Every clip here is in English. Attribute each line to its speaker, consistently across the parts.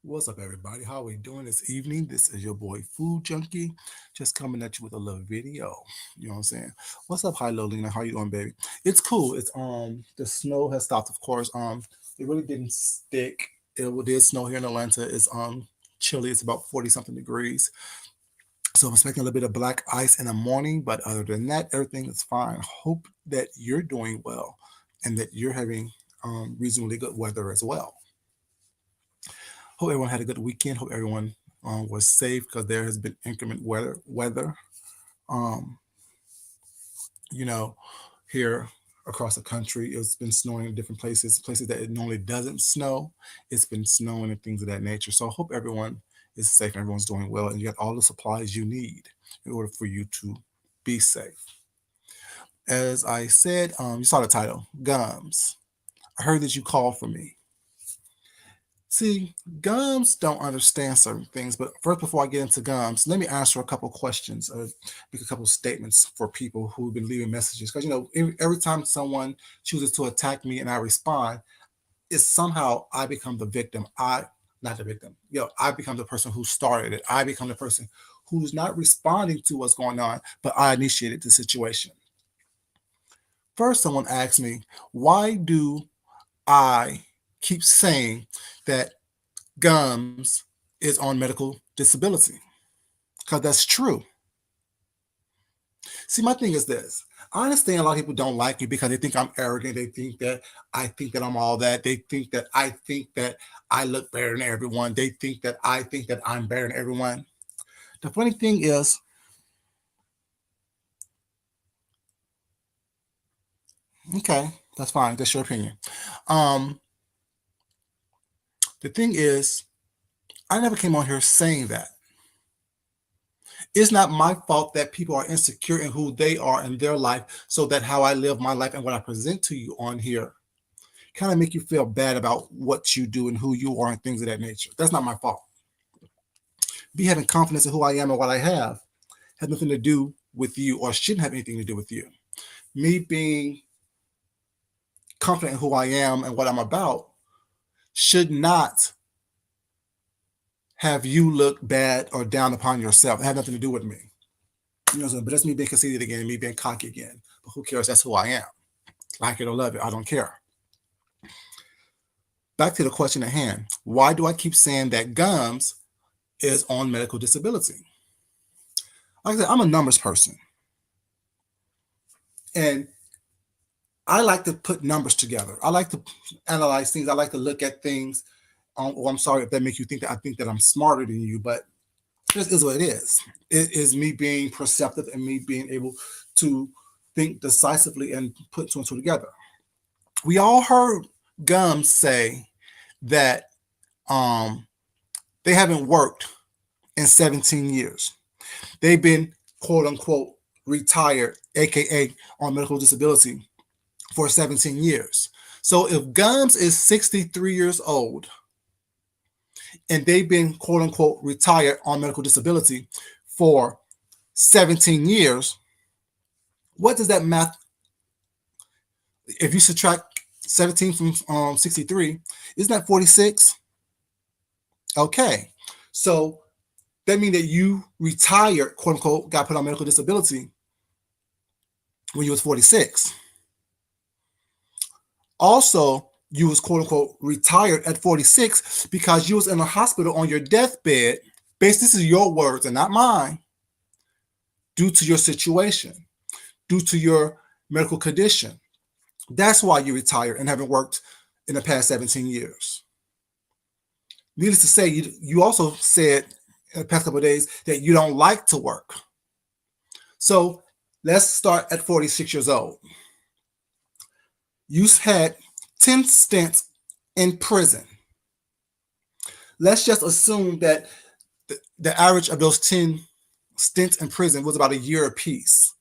Speaker 1: What's up, everybody? How are we doing this evening? This is your boy Food Junkie, just coming at you with a little video. You know what I'm saying? What's up, Hi Lolina? How you doing, baby? It's cool. It's the snow has stopped, of course. It really didn't stick. It did snow here in Atlanta. It's chilly. It's about 40 something degrees. So I'm expecting a little bit of black ice in the morning, but other than that, everything is fine. Hope that you're doing well and that you're having reasonably good weather as well. Hope everyone had a good weekend. Hope everyone was safe because there has been inclement weather. Um, you know, here across the country, it's been snowing in different places that it normally doesn't snow. It's been snowing and things of that nature. So I hope everyone is safe and everyone's doing well, and you got all the supplies you need in order for you to be safe. As I said, you saw the title, Gums. I heard that you called for me. See, gums don't understand certain things, but first, before I get into gums, let me answer a couple questions or make a couple statements for people who've been leaving messages. Because, every time someone chooses to attack me and I respond, it's somehow I become the victim. Not the victim. I become the person who started it. I become the person who's not responding to what's going on, but I initiated the situation. First, someone asked me, why do I keep saying that gums is on medical disability? Because that's true. See, my thing is this. I understand a lot of people don't like me because they think I'm arrogant. They think that I think that I'm all that. They think that I look better than everyone. They think that I think that I'm better than everyone. The funny thing is, okay, that's fine. That's your opinion. Um, the thing is, I never came on here saying that. It's not my fault that people are insecure in who they are in their life, so that how I live my life and what I present to you on here kind of make you feel bad about what you do and who you are and things of that nature. That's not my fault. Me having confidence in who I am and what I have has nothing to do with you or shouldn't have anything to do with you. Me being confident in who I am and what I'm about should not have you look bad or down upon yourself. It had nothing to do with me. But that's me being conceited again, me being cocky again. But who cares? That's who I am. Like it or love it, I don't care. Back to the question at hand. Why do I keep saying that gums is on medical disability? Like I said, I'm a numbers person. And I like to put numbers together. I like to analyze things. I like to look at things. I'm sorry if that makes you think that I think that I'm smarter than you, but this is what it is. It is me being perceptive and me being able to think decisively and put two and two together. We all heard Gums say that um, they haven't worked in 17 years. They've been, quote unquote, retired, aka on medical disability, for 17 years. So if Gums is 63 years old and they've been, quote unquote, retired on medical disability for 17 years, what does that math? If you subtract 17 from 63, isn't that 46? Okay. So that means that you retired, quote unquote, got put on medical disability when you was 46. Also, you was, quote unquote, retired at 46 because you was in a hospital on your deathbed. Basically, this is your words and not mine. Due to your situation, due to your medical condition. That's why you retired and haven't worked in the past 17 years. Needless to say, you also said in the past couple of days that you don't like to work. So let's start at 46 years old. You had 10 stints in prison. Let's just assume that the average of those 10 stints in prison was about a year apiece.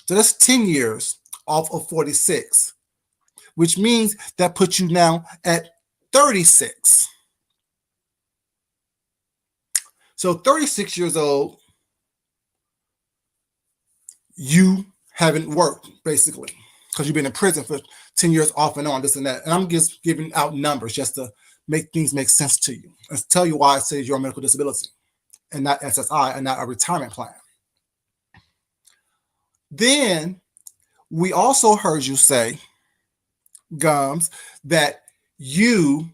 Speaker 1: So that's 10 years off of 46, which means that puts you now at 36. So 36 years old, you haven't worked, basically, because you've been in prison for 10 years off and on, this and that. And I'm just giving out numbers just to make things make sense to you. Let's tell you why I say you're a medical disability and not SSI and not a retirement plan. Then we also heard you say, Gums, that you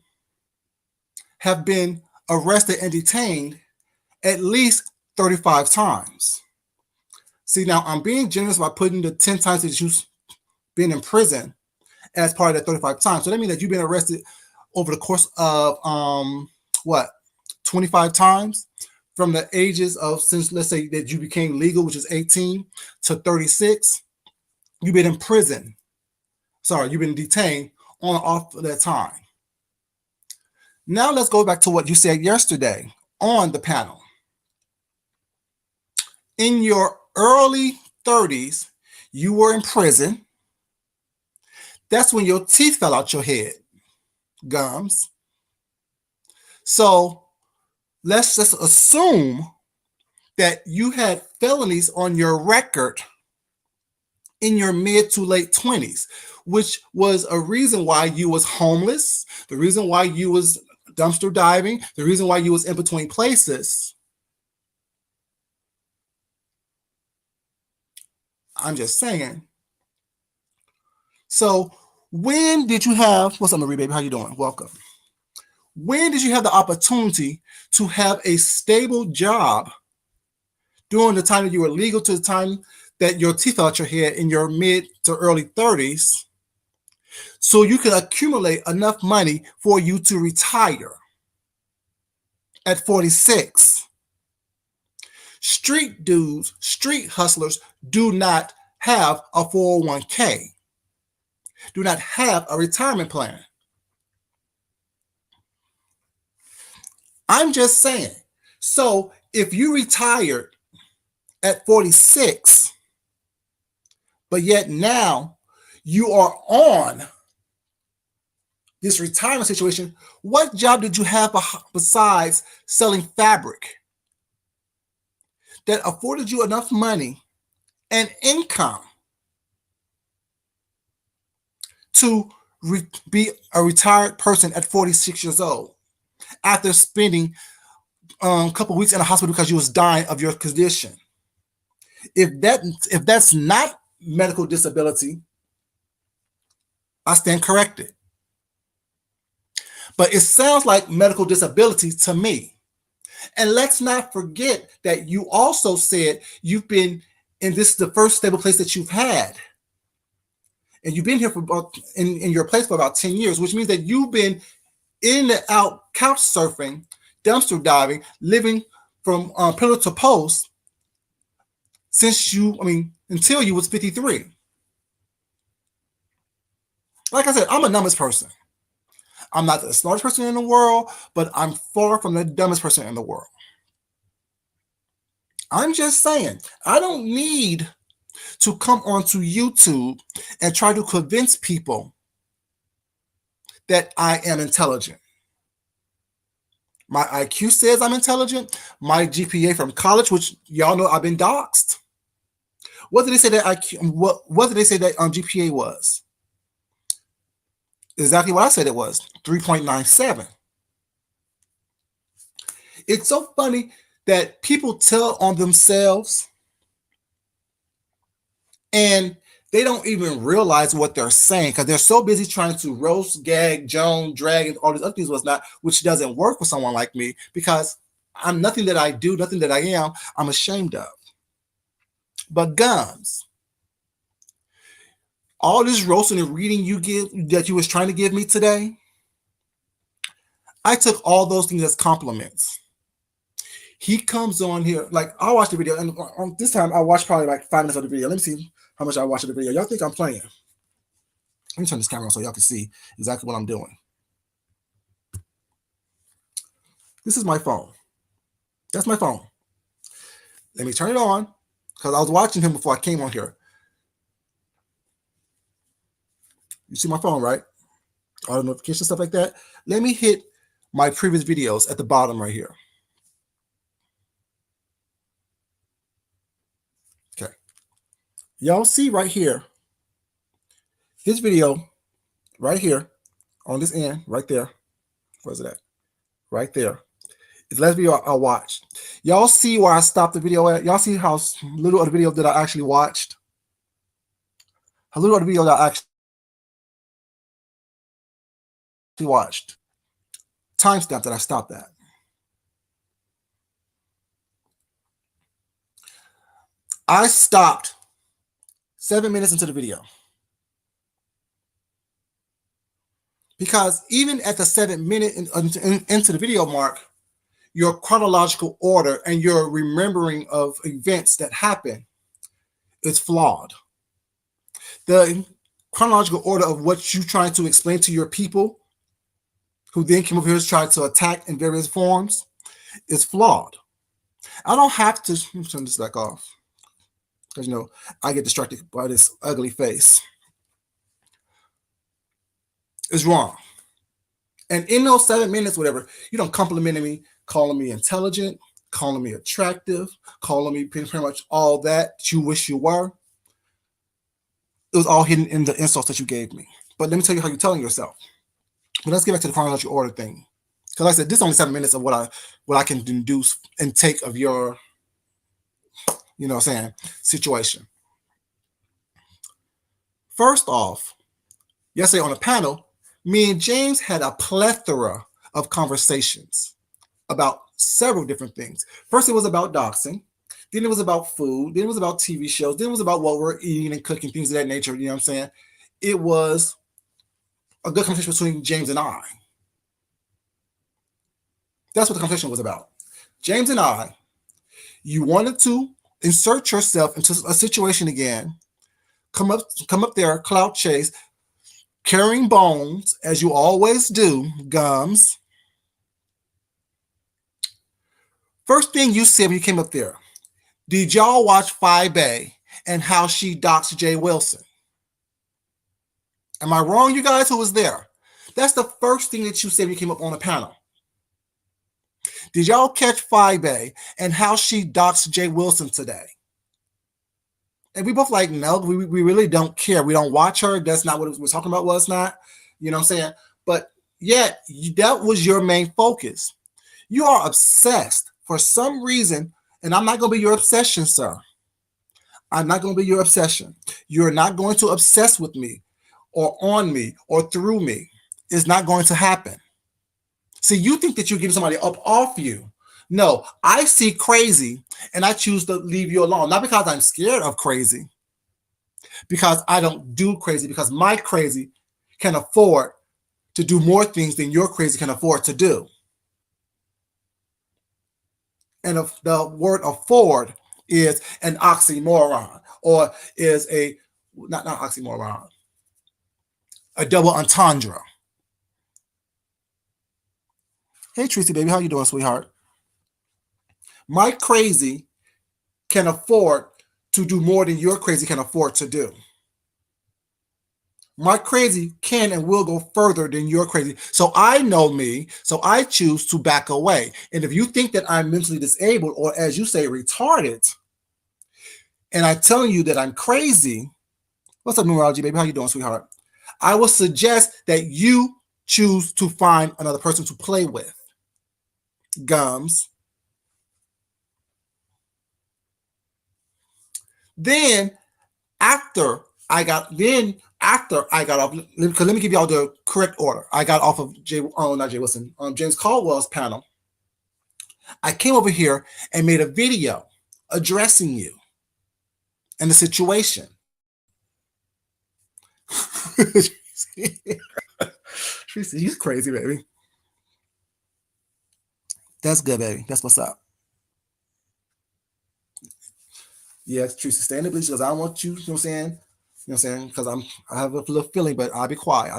Speaker 1: have been arrested and detained at least 35 times. See, now I'm being generous by putting the 10 times that you've been in prison as part of that 35 times. So that means that you've been arrested over the course of, 25 times from the ages of, since let's say that you became legal, which is 18 to 36, you've been in prison. Sorry, you've been detained on and off of that time. Now let's go back to what you said yesterday on the panel. In your early 30s, you were in prison. That's when your teeth fell out your head, Gums. So let's just assume that you had felonies on your record in your mid to late 20s, which was a reason why you was homeless, the reason why you was dumpster diving, the reason why you was in between places. I'm just saying. So when did you have, what's up, Marie, baby? How you doing? Welcome. When did you have the opportunity to have a stable job during the time that you were legal to the time that your teeth out your head in your mid to early 30s so you can accumulate enough money for you to retire at 46? Street dudes, street hustlers do not have a 401k, do not have a retirement plan. I'm just saying. So if you retired at 46, but yet now you are on this retirement situation, what job did you have besides selling fabric that afforded you enough money and income to be a retired person at 46 years old after spending a couple weeks in a hospital because you was dying of your condition? If that's not medical disability, I stand corrected. But it sounds like medical disability to me. And let's not forget that you also said you've been, and this is the first stable place that you've had. And you've been here for about, in your place for about 10 years, which means that you've been in and out couch surfing, dumpster diving, living from pillar to post since until you was 53. Like I said, I'm a numbers person. I'm not the smartest person in the world, but I'm far from the dumbest person in the world. I'm just saying, I don't need to come onto YouTube and try to convince people that I am intelligent. My IQ says I'm intelligent. My GPA from college, which y'all know I've been doxxed. What did they say that IQ? What did they say that GPA was? Exactly what I said it was, 3.97. It's so funny that people tell on themselves and they don't even realize what they're saying because they're so busy trying to roast, gag, Joan, drag, and all these other things whatnot, which doesn't work for someone like me because I'm nothing that I do, nothing that I am, I'm ashamed of. But Gums, all this roasting and reading that you was trying to give me today, I took all those things as compliments. He comes on here, like I'll watch the video, and on this time I watched probably like 5 minutes of the video. Let me see how much I watched of the video. Y'all think I'm playing? Let me turn this camera on so y'all can see exactly what I'm doing. This is my phone. That's my phone. Let me turn it on because I was watching him before I came on here. You see my phone, right? All the notification stuff like that. Let me hit my previous videos at the bottom right here. Okay. Y'all see right here, his video right here on this end, right there. Where's it at? Right there. It's last video I watched. Y'all see where I stopped the video at? Y'all see how little of the video that I actually watched? How little of the video that I actually watched. Timestamp that I stopped at. I stopped 7 minutes into the video. Because even at the 7 minute into the video mark, your chronological order and your remembering of events that happen is flawed. The chronological order of what you're trying to explain to your people, who then came over here and tried to attack in various forms, is flawed. I don't have to turn this back off, because you know I get distracted by this ugly face. It's wrong. And in those 7 minutes, whatever, you don't complimented me, calling me intelligent, calling me attractive, calling me pretty much all that you wish you were. It was all hidden in the insults that you gave me. But let me tell you how you're telling yourself. But let's get back to the chronological order thing. Because like I said, this is only 7 minutes of what I can deduce and take of your, you know what I'm saying, situation. First off, yesterday on the panel, me and James had a plethora of conversations about several different things. First, it was about doxing. Then it was about food. Then it was about TV shows. Then it was about what we're eating and cooking, things of that nature. You know what I'm saying? It was a good conversation between James and I. That's what the conversation was about. James and I, you wanted to insert yourself into a situation again, come up there, clout chase, carrying bones, as you always do, gums. First thing you said when you came up there, did y'all watch Fibe and how she doxed Jay Wilson? Am I wrong, you guys who was there? That's the first thing that you said when you came up on the panel. Did y'all catch Fibe and how she doxed Jay Wilson today? And we both like, no, we really don't care. We don't watch her. That's not what we're talking about, was not. You know what I'm saying? But yet, that was your main focus. You are obsessed for some reason, and I'm not going to be your obsession, sir. I'm not going to be your obsession. You're not going to obsess with me or on me or through me. It's not going to happen. See, you think that you're getting somebody up off you. No, I see crazy and I choose to leave you alone. Not because I'm scared of crazy, because I don't do crazy, because my crazy can afford to do more things than your crazy can afford to do. And if the word afford is an oxymoron, or is a, not oxymoron, a double entendre. Hey, Tracy, baby, how you doing, sweetheart? My crazy can afford to do more than your crazy can afford to do. My crazy can and will go further than your crazy. So I know me, so I choose to back away. And if you think that I'm mentally disabled, or as you say, retarded, and I'm telling you that I'm crazy, what's up, numerology, baby? How you doing, sweetheart? I will suggest that you choose to find another person to play with. Gums. Then after I got off, because let me give y'all the correct order. I got off of James Caldwell's panel. I came over here and made a video addressing you and the situation. Tracy, he's crazy, baby. That's good, baby. That's what's up. Yes, Tracy, stay in the bleach because I don't want you, you know what I'm saying? You know what I'm saying? Because I have a little feeling, but I'll be quiet.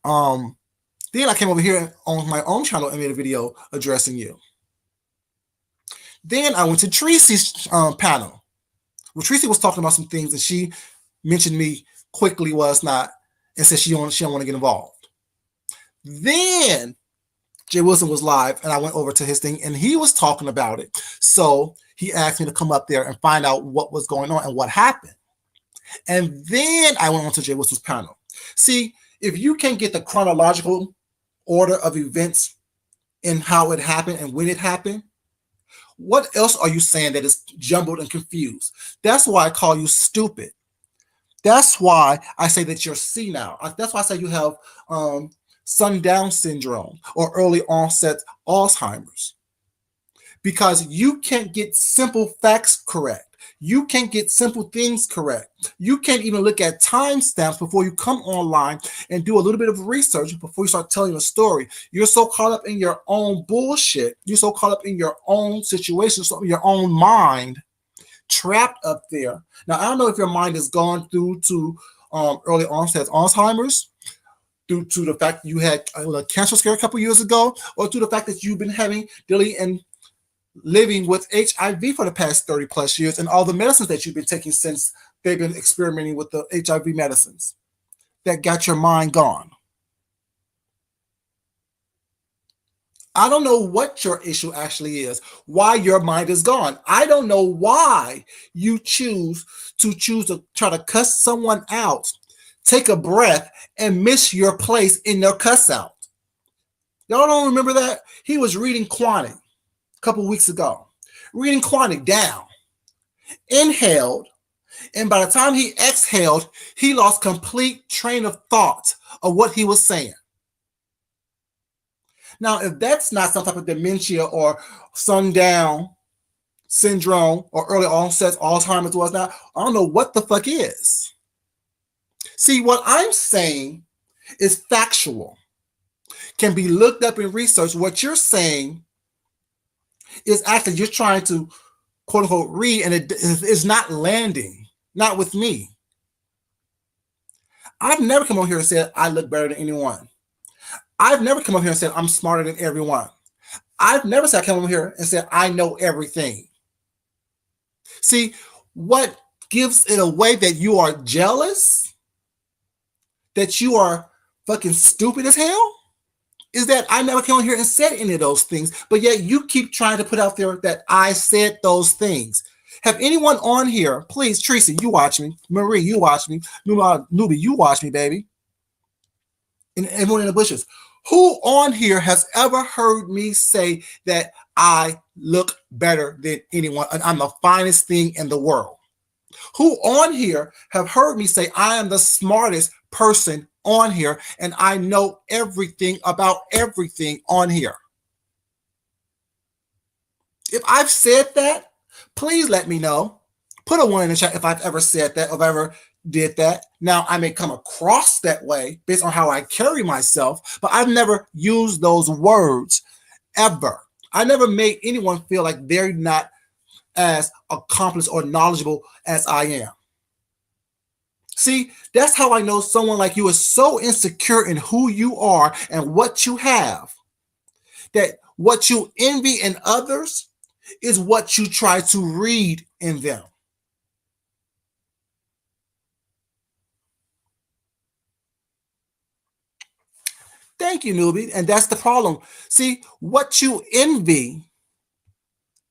Speaker 1: Then I came over here on my own channel and made a video addressing you. Then I went to Tracy's panel. Well, Tracy was talking about some things and she mentioned me quickly, and said she don't want to get involved. Then Jay Wilson was live and I went over to his thing and he was talking about it. So he asked me to come up there and find out what was going on and what happened. And then I went on to Jay Wilson's panel. See, if you can get the chronological order of events in how it happened and when it happened? What else are you saying that is jumbled and confused? That's why I call you stupid. That's why I say that you're senile. That's why I say you have sundown syndrome or early onset Alzheimer's. Because you can't get simple facts correct. You can't get simple things correct. You can't even look at timestamps before you come online and do a little bit of research before you start telling a story. You're so caught up in your own bullshit. You're so caught up in your own situation, so your own mind, trapped up there. Now, I don't know if your mind has gone through to early onset Alzheimer's, due to the fact that you had a cancer scare a couple years ago, or to the fact that you've been dealing and living with HIV for the past 30 plus years and all the medicines that you've been taking since they've been experimenting with the HIV medicines that got your mind gone. I don't know what your issue actually is, why your mind is gone. I don't know why you choose to try to cuss someone out, take a breath, and miss your place in their cuss out. Y'all don't remember that? He was reading Quantic a couple weeks ago. Reading Quantic down, inhaled, and by the time he exhaled, he lost complete train of thought of what he was saying. Now, if that's not some type of dementia or sundown syndrome or early onset Alzheimer's was not, I don't know what the fuck is. See, what I'm saying is factual, can be looked up in research. What you're saying is actually you're trying to quote unquote read, and it is not landing, not with me. I've never come on here and said I look better than anyone. I've never come up here and said I'm smarter than everyone. I've never said I come over here and said I know everything. See, what gives it away that you are jealous, that you are fucking stupid as hell, is that I never came on here and said any of those things, but yet you keep trying to put out there that I said those things. Have anyone on here, please, Tracy, you watch me. Marie, you watch me. Newbie, you watch me, baby. And everyone in the bushes. Who on here has ever heard me say that I look better than anyone and I'm the finest thing in the world? Who on here have heard me say I am the smartest person on here and I know everything about everything on here? If I've said that, please let me know. Put a 1 in the chat if I've ever said that, or if I ever did that. Now, I may come across that way based on how I carry myself, but I've never used those words ever. I never made anyone feel like they're not as accomplished or knowledgeable as I am. See, that's how I know someone like you is so insecure in who you are and what you have, that what you envy in others is what you try to read in them. Thank you, newbie. And that's the problem. See, what you envy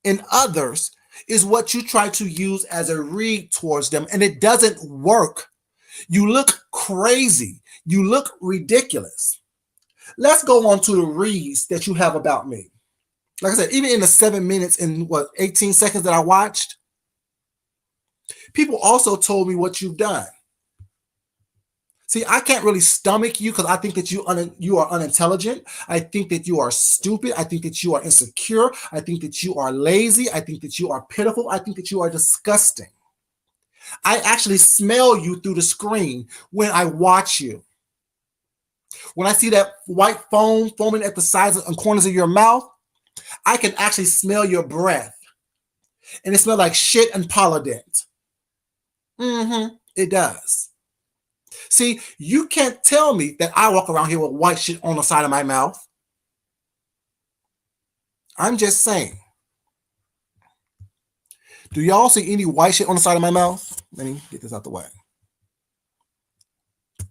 Speaker 1: in others is what you try to use as a read towards them, and it doesn't work. You look crazy. You look ridiculous. Let's go on to the reads that you have about me. Like I said, even in the 7 minutes and 18 seconds that I watched, people also told me what you've done. See, I can't really stomach you because I think that you are unintelligent. I think that you are stupid. I think that you are insecure. I think that you are lazy. I think that you are pitiful. I think that you are disgusting. I actually smell you through the screen when I watch you. When I see that white foam foaming at the sides and corners of your mouth, I can actually smell your breath. And it smells like shit and polydent. It does. See, you can't tell me that I walk around here with white shit on the side of my mouth. I'm just saying. Do y'all see any white shit on the side of my mouth? Let me get this out the way. Is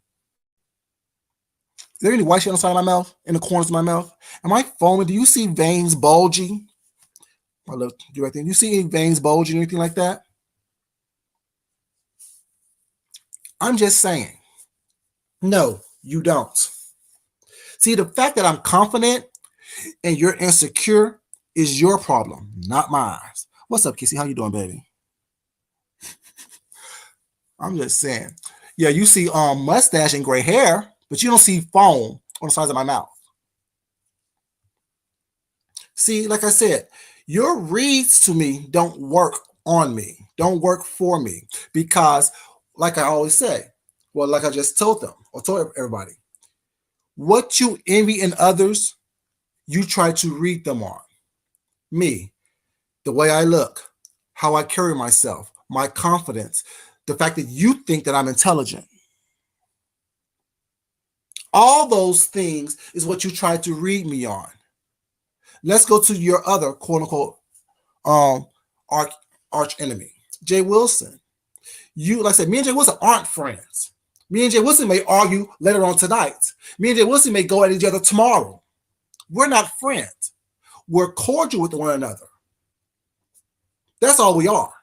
Speaker 1: there any white shit on the side of my mouth? In the corners of my mouth? Am I foaming? Do you see veins bulging? I look you right there. Do you see any veins bulging or anything like that? I'm just saying. No, you don't. See, the fact that I'm confident and you're insecure is your problem, not mine. What's up, Kissy? How you doing, baby? I'm just saying. Yeah, you see mustache and gray hair, but you don't see foam on the sides of my mouth. See, like I said, your reads to me don't work on me, don't work for me, because, like I always say, well, like I just told them or told everybody, what you envy in others, you try to read them on. Me, the way I look, how I carry myself, my confidence, the fact that you think that I'm intelligent. All those things is what you try to read me on. Let's go to your other quote unquote um arch enemy, Jay Wilson. You, like I said, me and Jay Wilson aren't friends. Me and Jay Wilson may argue later on tonight. Me and Jay Wilson may go at each other tomorrow. We're not friends. We're cordial with one another. That's all we are.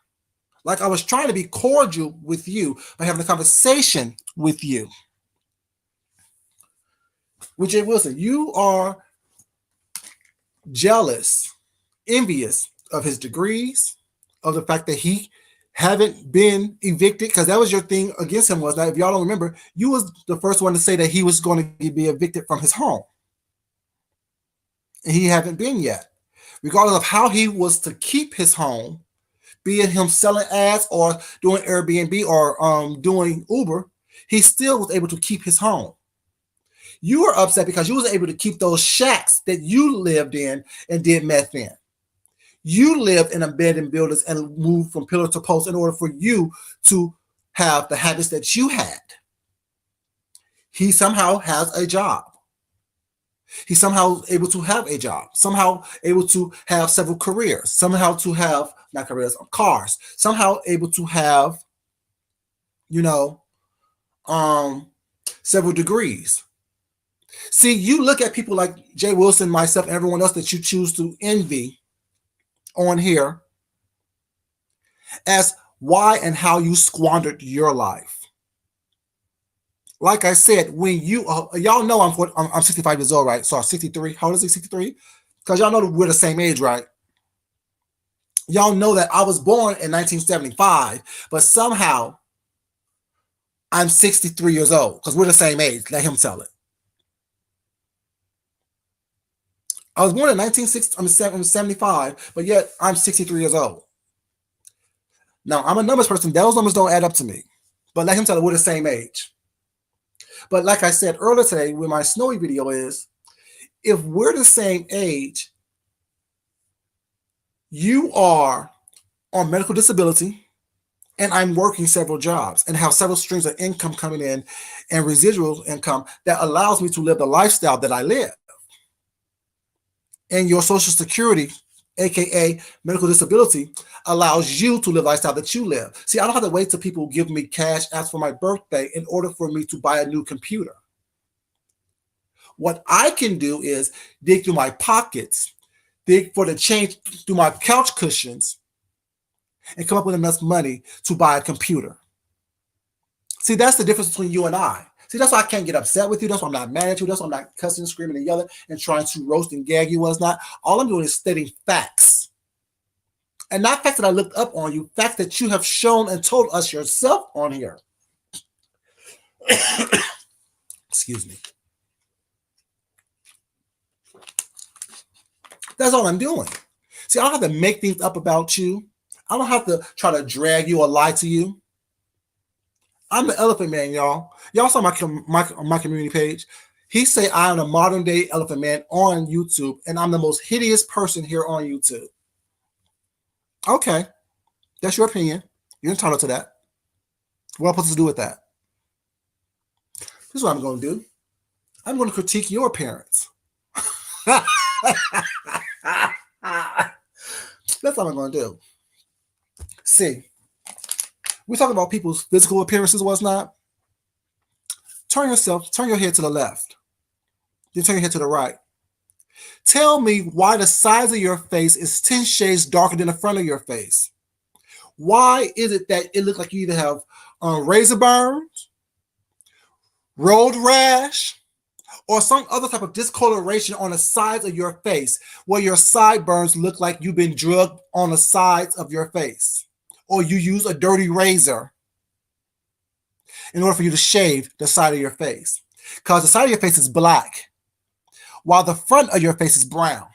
Speaker 1: Like I was trying to be cordial with you by having a conversation with you. With Jay Wilson, you are jealous, envious of his degrees, of the fact that he haven't been evicted, because that was your thing against him, was that, if y'all don't remember, you was the first one to say that he was going to be evicted from his home. And he haven't been yet. Regardless of how he was to keep his home, be it him selling ads or doing Airbnb or doing Uber, he still was able to keep his home. You were upset because you was able to keep those shacks that you lived in and did meth in. You lived in abandoned buildings and moved from pillar to post in order for you to have the habits that you had. He somehow has a job. He's somehow able to have a job, somehow able to have several careers, somehow to have, not careers, cars, somehow able to have, several degrees. See, you look at people like Jay Wilson, myself, and everyone else that you choose to envy on here as why and how you squandered your life. Like I said, when you, y'all know I'm 65 years old, right? So I'm 63. How old is he? 63? Because y'all know we're the same age, right? Y'all know that I was born in 1975, but somehow I'm 63 years old because we're the same age. Let him tell it. I was born in 1975, but yet I'm 63 years old. Now, I'm a numbers person. Those numbers don't add up to me. But let him tell it, we're the same age. But like I said earlier today with my snowy video is, if we're the same age, you are on medical disability and I'm working several jobs and have several streams of income coming in and residual income that allows me to live the lifestyle that I live. And your Social Security, aka medical disability, allows you to live the lifestyle that you live. See, I don't have to wait till people give me cash, ask for my birthday in order for me to buy a new computer. What I can do is dig through my pockets, dig for the change through my couch cushions, and come up with enough money to buy a computer. See, that's the difference between you and I. See, that's why I can't get upset with you. That's why I'm not mad at you. That's why I'm not cussing, screaming, and yelling and trying to roast and gag you. What's not. All I'm doing is stating facts. And not facts that I looked up on you, facts that you have shown and told us yourself on here. Excuse me. That's all I'm doing. See, I don't have to make things up about you. I don't have to try to drag you or lie to you. I'm the Elephant Man, y'all. Y'all saw my community page. He say I am the modern day Elephant Man on YouTube, and I'm the most hideous person here on YouTube. Okay, that's your opinion. You're entitled to that. What am I supposed to do with that? This is what I'm going to do. I'm going to critique your appearance. That's what I'm going to do. See, we're talking about people's physical appearances, what's not. Turn your head to the left. Then turn your head to the right. Tell me why the size of your face is 10 shades darker than the front of your face. Why is it that it looks like you either have razor burns, road rash, or some other type of discoloration on the sides of your face, where your sideburns look like you've been drugged on the sides of your face, or you use a dirty razor in order for you to shave the side of your face, because the side of your face is black while the front of your face is brown.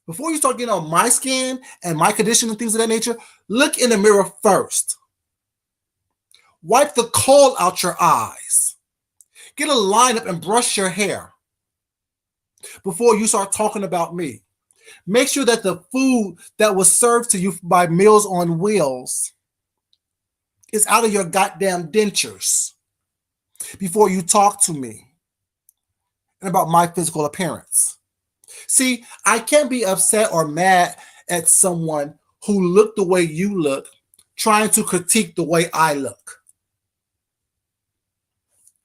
Speaker 1: Before you start getting on my skin and my condition and things of that nature, look in the mirror first. Wipe the coal out your eyes. Get a line up and brush your hair before you start talking about me. Make sure that the food that was served to you by Meals on Wheels is out of your goddamn dentures before you talk to me and about my physical appearance. See, I can't be upset or mad at someone who looked the way you look, trying to critique the way I look.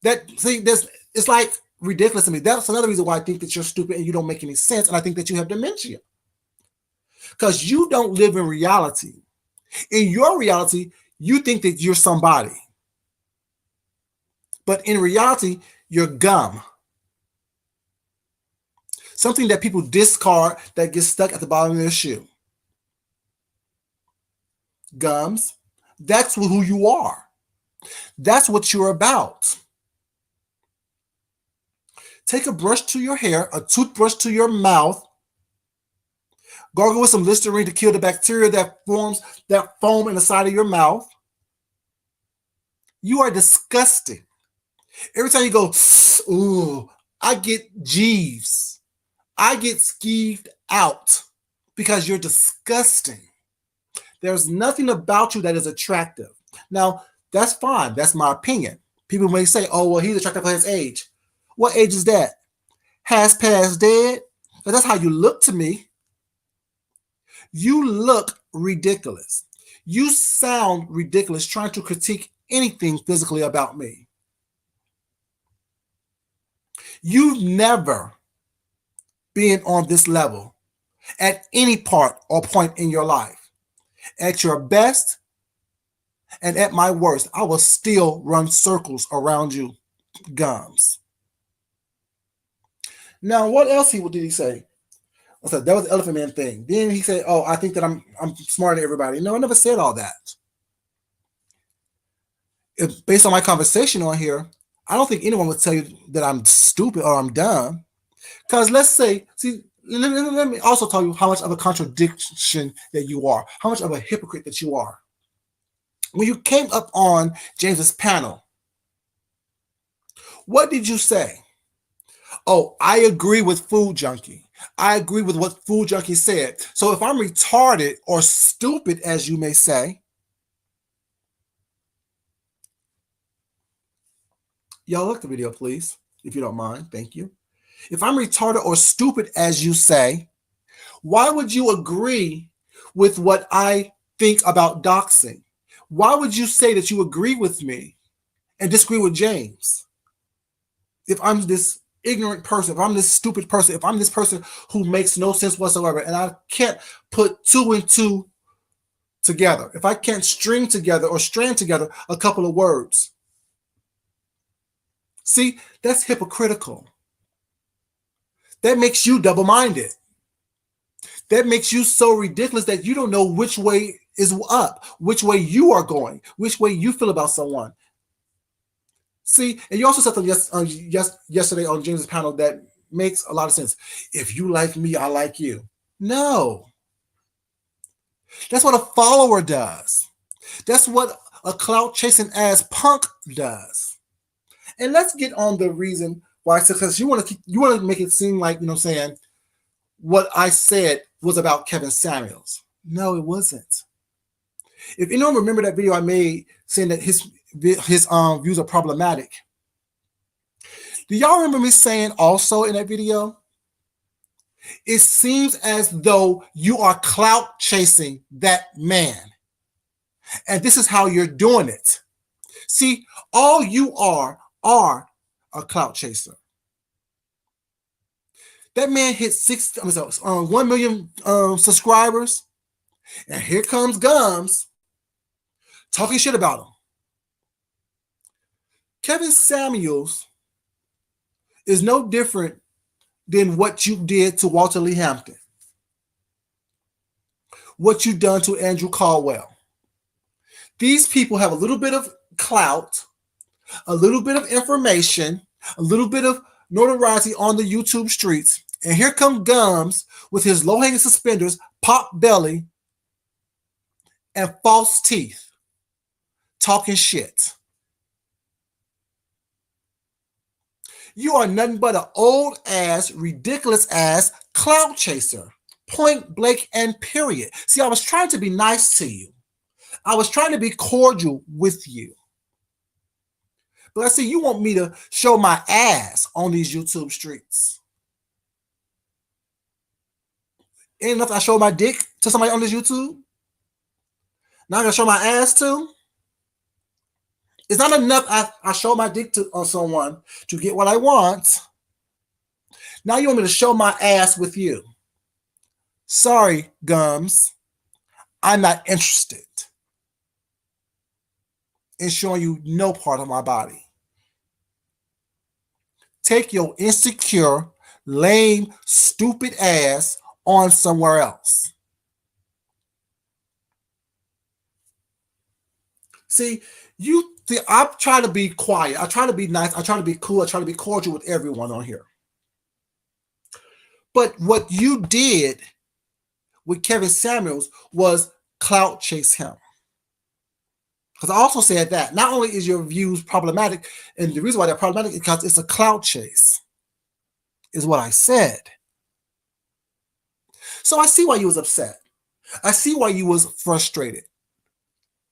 Speaker 1: It's like ridiculous to me. That's another reason why I think that you're stupid and you don't make any sense, and I think that you have dementia. Because you don't live in reality. In your reality, you think that you're somebody. But in reality, you're gum. Something that people discard that gets stuck at the bottom of their shoe. Gums, that's who you are. That's what you're about. Take a brush to your hair, a toothbrush to your mouth, gargle with some Listerine to kill the bacteria that forms that foam in the side of your mouth. You are disgusting. Every time you go, ooh, I get Jeeves. I get skeeved out because you're disgusting. There's nothing about you that is attractive. Now, that's fine. That's my opinion. People may say, oh, well, he's attractive for his age. What age is that? Has passed dead? But that's how you look to me. You look ridiculous. You sound ridiculous trying to critique anything physically about me. You've never been on this level at any part or point in your life. At your best and at my worst, I will still run circles around you, gums. Now, what else did he say? I said that was the Elephant Man thing. Then he said, "Oh, I think that I'm smarter than everybody." No, I never said all that. Based on my conversation on here, I don't think anyone would tell you that I'm stupid or I'm dumb. Because let's say, see, let me also tell you how much of a contradiction that you are, how much of a hypocrite that you are. When you came up on James's panel, what did you say? Oh, I agree with Food Junkie. I agree with what Food Junkie said. So if I'm retarded or stupid, as you may say, y'all look the video, please, if you don't mind. Thank you. If I'm retarded or stupid, as you say, why would you agree with what I think about doxing? Why would you say that you agree with me and disagree with James? If I'm this ignorant person, if I'm this stupid person, if I'm this person who makes no sense whatsoever, and I can't put two and two together, if I can't string together or strand together a couple of words. See, that's hypocritical. That makes you double-minded. That makes you so ridiculous that you don't know which way is up, which way you are going, which way you feel about someone. See, and you also said something yesterday on James's panel that makes a lot of sense. If you like me, I like you. No. That's what a follower does. That's what a clout-chasing ass punk does. And let's get on the reason why I said, because you want to make it seem like, saying what I said was about Kevin Samuels. No, it wasn't. If anyone remember that video I made saying that his views are problematic, do y'all remember me saying also in that video, it seems as though you are clout chasing that man. And this is how you're doing it. See, all you are a clout chaser. That man hit 1 million subscribers, and here comes Gums talking shit about him. Kevin Samuels is no different than what you did to Walter Lee Hampton, what you done to Andrew Caldwell. These people have a little bit of clout, a little bit of information, a little bit of notoriety on the YouTube streets. And here comes Gums with his low-hanging suspenders, pop belly, and false teeth, talking shit. You are nothing but an old ass, ridiculous ass clout chaser. Point blank and period. See, I was trying to be nice to you. I was trying to be cordial with you. But I see you want me to show my ass on these YouTube streets. Ain't enough I show my dick to somebody on this YouTube? Now I'm gonna show my ass too? It's not enough I show my dick to on someone to get what I want. Now you want me to show my ass with you. Sorry, Gums. I'm not interested in showing you no part of my body. Take your insecure, lame, stupid ass on somewhere else. See, I try to be quiet. I try to be nice. I try to be cool. I try to be cordial with everyone on here. But what you did with Kevin Samuels was clout chase him. Because I also said that not only is your views problematic, and the reason why they're problematic is because it's a clout chase, is what I said. So I see why you was upset. I see why you was frustrated.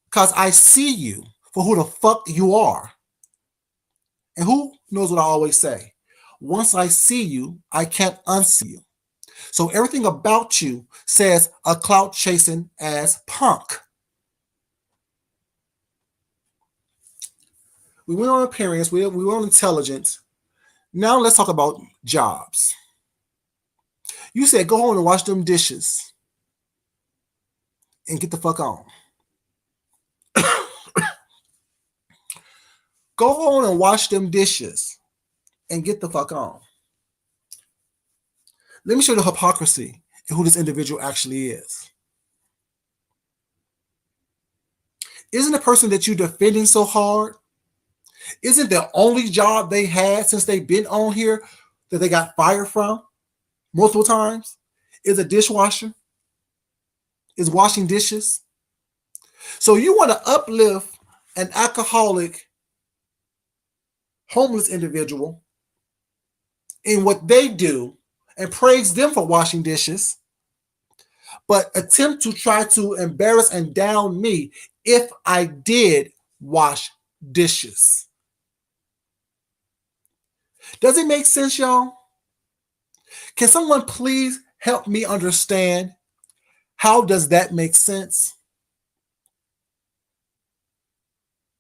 Speaker 1: Because I see you for who the fuck you are. And who knows what I always say? Once I see you, I can't unsee you. So everything about you says a clout chasing ass punk. We went on appearance, we went on intelligence. Now let's talk about jobs. You said go home and wash them dishes and get the fuck on. Go home and wash them dishes and get the fuck on. Let me show you the hypocrisy and who this individual actually is. Isn't the person that you're defending so hard? Isn't the only job they had since they've been on here that they got fired from multiple times is a dishwasher? Is washing dishes? So you want to uplift an alcoholic, homeless individual in what they do and praise them for washing dishes, but attempt to try to embarrass and down me if I did wash dishes. Does it make sense, y'all? Can someone please help me understand how does that make sense?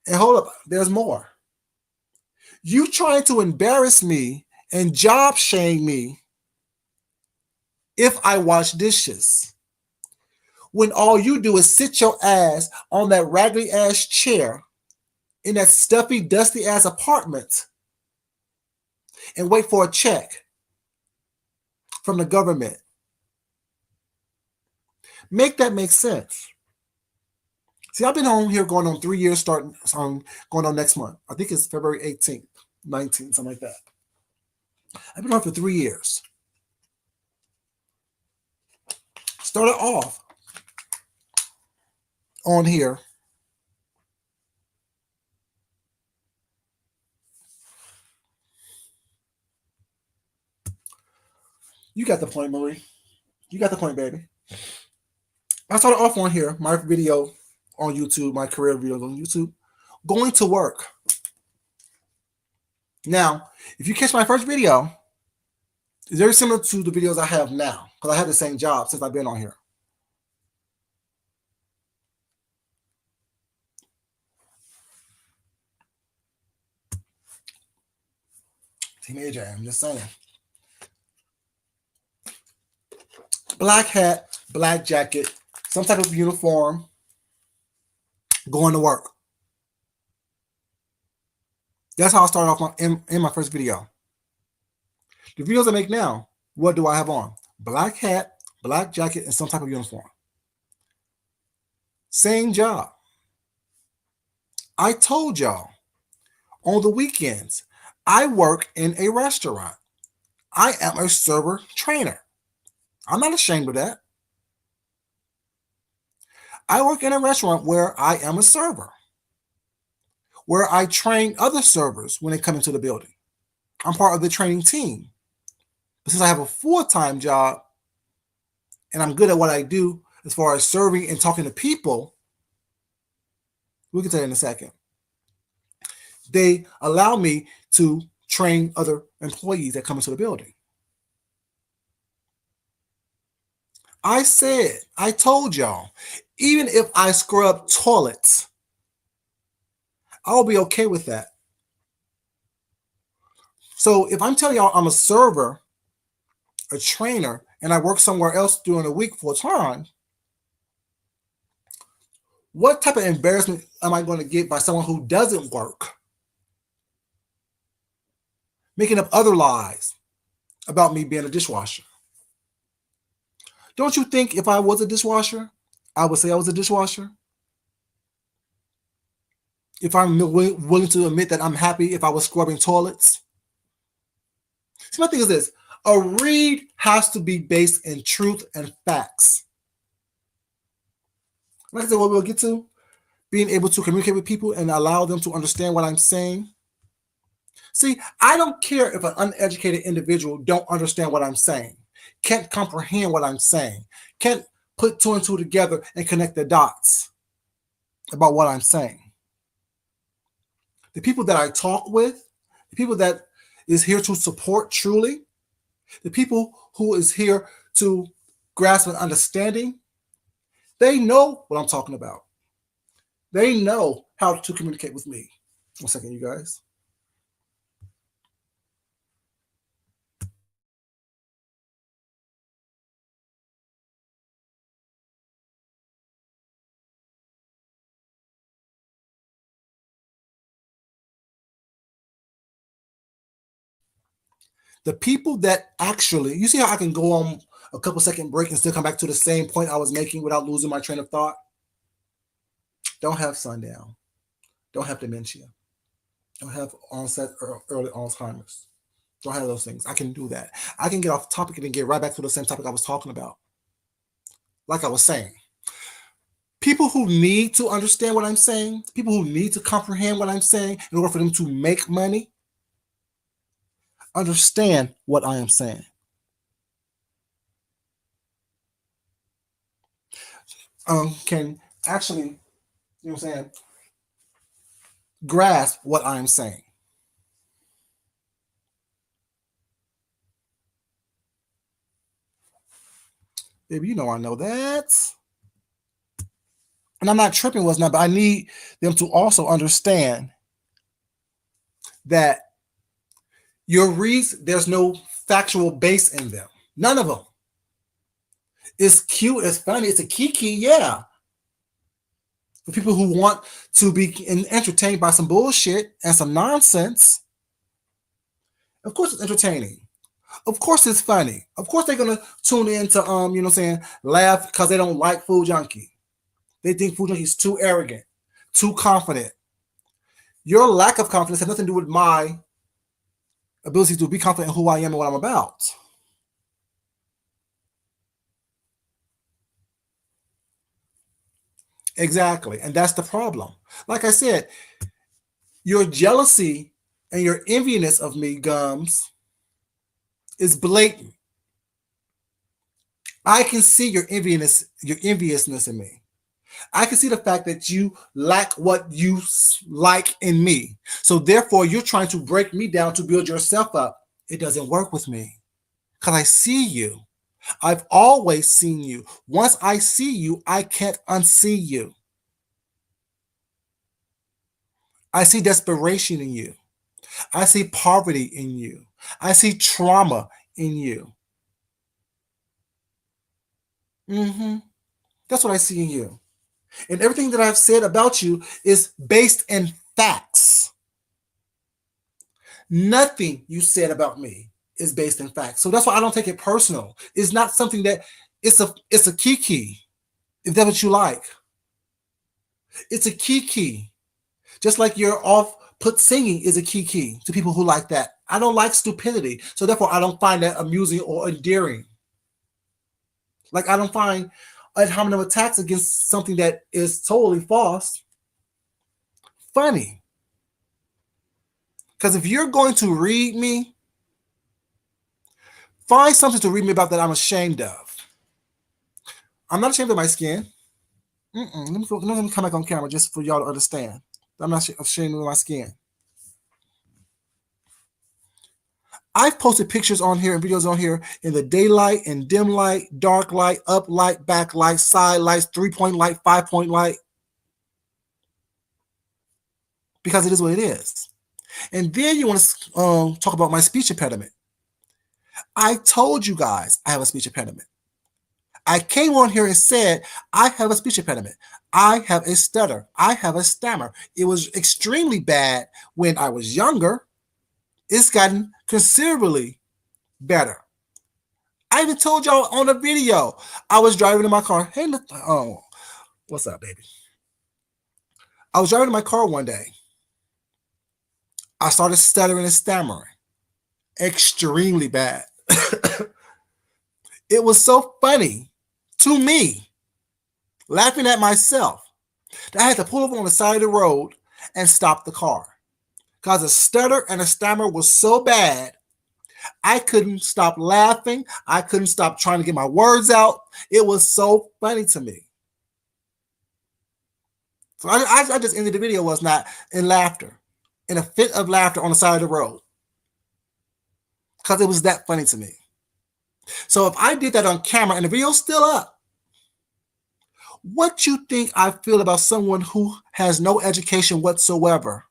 Speaker 1: And hold up, there's more. You trying to embarrass me and job shame me if I wash dishes, when all you do is sit your ass on that raggedy ass chair in that stuffy, dusty ass apartment and wait for a check from the government. Make that make sense. See, I've been on here going on 3 years, going on next month. I think it's February 18th, 19th, something like that. I've been on for 3 years. Started off on here you got the point, Marie. You got the point, baby. I started off on here, my video on YouTube, my career videos on YouTube, going to work. Now, if you catch my first video, it's very similar to the videos I have now, because I have the same job since I've been on here. Teenager, I'm just saying. Black hat, black jacket, some type of uniform, going to work. That's how I started off in my first video. The videos I make now, what do I have on? Black hat, black jacket, and some type of uniform. Same job. I told y'all on the weekends, I work in a restaurant. I am a server trainer. I'm not ashamed of that. I work in a restaurant where I am a server, where I train other servers when they come into the building. I'm part of the training team. But since I have a full-time job and I'm good at what I do as far as serving and talking to people, we can tell you in a second. They allow me to train other employees that come into the building. I told y'all, even if I scrub toilets, I'll be okay with that. So if I'm telling y'all I'm a server, a trainer, and I work somewhere else during the week full time, what type of embarrassment am I going to get by someone who doesn't work? Making up other lies about me being a dishwasher. Don't you think if I was a dishwasher, I would say I was a dishwasher? If I'm willing to admit that I'm happy if I was scrubbing toilets? See, my thing is this. A read has to be based in truth and facts. Like I said, what we'll get to, being able to communicate with people and allow them to understand what I'm saying. See, I don't care if an uneducated individual don't understand what I'm saying, can't comprehend what I'm saying, can't put two and two together and connect the dots about what I'm saying. The people that I talk with, the people that is here to support truly, the people who is here to grasp an understanding, they know what I'm talking about. They know how to communicate with me. 1 second, you guys. The people that actually, you see how I can go on a couple second break and still come back to the same point I was making without losing my train of thought? Don't have sundown. Don't have dementia. Don't have onset or early Alzheimer's. Don't have those things. I can do that. I can get off topic and get right back to the same topic I was talking about. Like I was saying, people who need to understand what I'm saying, people who need to comprehend what I'm saying in order for them to make money, understand what I am saying. Can actually, you know what I'm saying, grasp what I'm saying. Baby, you know I know that. And I'm not tripping what's not, but I need them to also understand that your reads, there's no factual base in them. None of them. It's cute, it's funny, it's a kiki, yeah. For people who want to be entertained by some bullshit and some nonsense, of course it's entertaining. Of course it's funny. Of course they're gonna tune in to you know what I'm saying, laugh because they don't like Food Junkie. They think Food Junkie is too arrogant, too confident. Your lack of confidence has nothing to do with my ability to be confident in who I am and what I'm about. Exactly. And that's the problem. Like I said, your jealousy and your enviness of me, Gums, is blatant. I can see your enviousness in me. I can see the fact that you lack what you like in me. So therefore, you're trying to break me down to build yourself up. It doesn't work with me because I see you. I've always seen you. Once I see you, I can't unsee you. I see desperation in you. I see poverty in you. I see trauma in you. Mm-hmm. That's what I see in you. And everything that I've said about you is based in facts. Nothing you said about me is based in fact. So that's why I don't take it personal. It's not something that it's a kiki. If that's what you like, it's a kiki. Just like your off put singing is a kiki to people who like that. I don't like stupidity, so therefore I don't find that amusing or endearing. Like I don't find ad hominem attacks against something that is totally false funny. Because if you're going to read me, find something to read me about that I'm ashamed of. I'm not ashamed of my skin. Let me come back on camera just for y'all to understand. I'm not ashamed of my skin. I've posted pictures on here and videos on here in the daylight and dim light, dark light, up light, back light, side lights, 3-point light, 5-point light. Because it is what it is. And then you want to talk about my speech impediment. I told you guys I have a speech impediment. I came on here and said I have a speech impediment. I have a stutter. I have a stammer. It was extremely bad when I was younger. It's gotten considerably better. I even told y'all on a video. I was driving in my car. Hey, oh, what's up, baby? I was driving in my car one day. I started stuttering and stammering. Extremely bad. It was so funny to me, laughing at myself, that I had to pull over on the side of the road and stop the car. Because the stutter and the stammer was so bad, I couldn't stop laughing. I couldn't stop trying to get my words out. It was so funny to me. So I just ended the video was not in laughter, in a fit of laughter on the side of the road. Because it was that funny to me. So if I did that on camera and the video's still up, what you think I feel about someone who has no education whatsoever,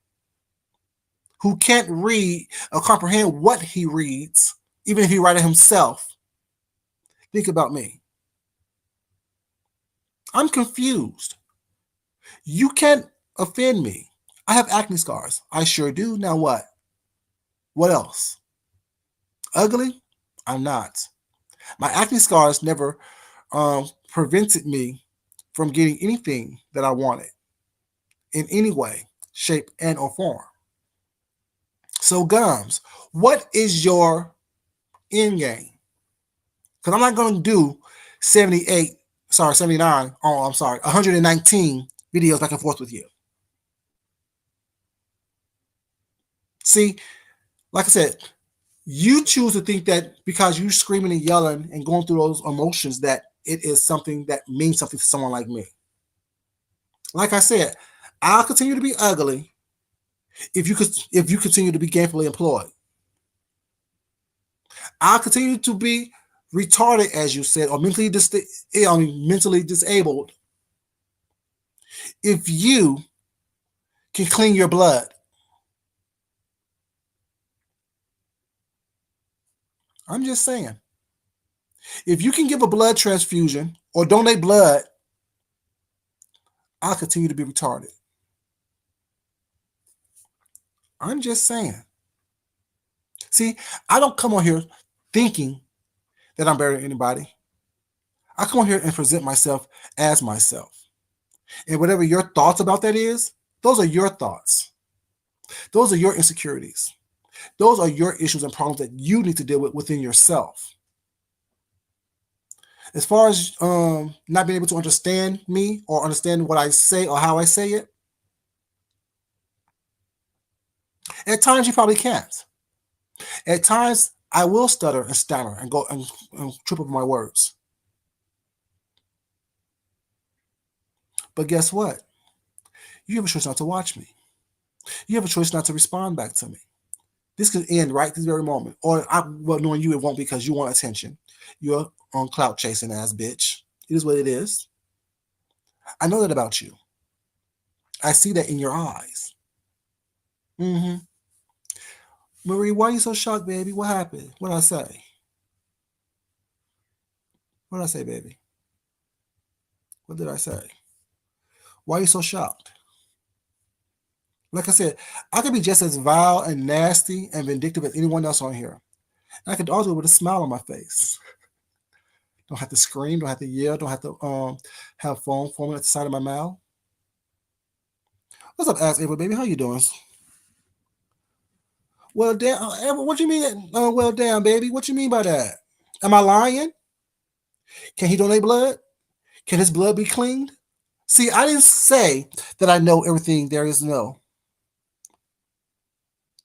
Speaker 1: who can't read or comprehend what he reads, even if he writes it himself? Think about me. I'm confused. You can't offend me. I have acne scars. I sure do. Now what? What else? Ugly? I'm not. My acne scars never prevented me from getting anything that I wanted in any way, shape, and or form. So gums, what is your end game? Because I'm not going to do 119 videos back and forth with you. See, like I said, you choose to think that because you screaming and yelling and going through those emotions that it is something that means something to someone like me. Like I said, I'll continue to be ugly if you continue to be gainfully employed. I'll continue to be retarded, as you said, or mentally disabled if you can clean your blood. I'm just saying. If you can give a blood transfusion or donate blood, I'll continue to be retarded. I'm just saying. See, I don't come on here thinking that I'm better than anybody. I come on here and present myself as myself. And whatever your thoughts about that is, those are your thoughts. Those are your insecurities. Those are your issues and problems that you need to deal with within yourself. As far as not being able to understand me or understand what I say or how I say it, at times you probably can't. At times I will stutter and stammer and go and trip up my words. But guess what? You have a choice not to watch me. You have a choice not to respond back to me. This could end right this very moment. Or knowing you, it won't, because you want attention. You're on clout chasing ass bitch. It is what it is. I know that about you. I see that in your eyes. Marie, why are you so shocked, baby? What happened? What did I say? What did I say, baby? What did I say? Why are you so shocked? Like I said, I could be just as vile and nasty and vindictive as anyone else on here. And I can all do it with a smile on my face. Don't have to scream, don't have to yell, don't have to have foam forming at the side of my mouth. What's up, Ask April, baby? How you doing? Well, damn, April, what you mean? Well, damn, baby, what you mean by that? Am I lying? Can he donate blood? Can his blood be cleaned? See, I didn't say that I know everything there is to know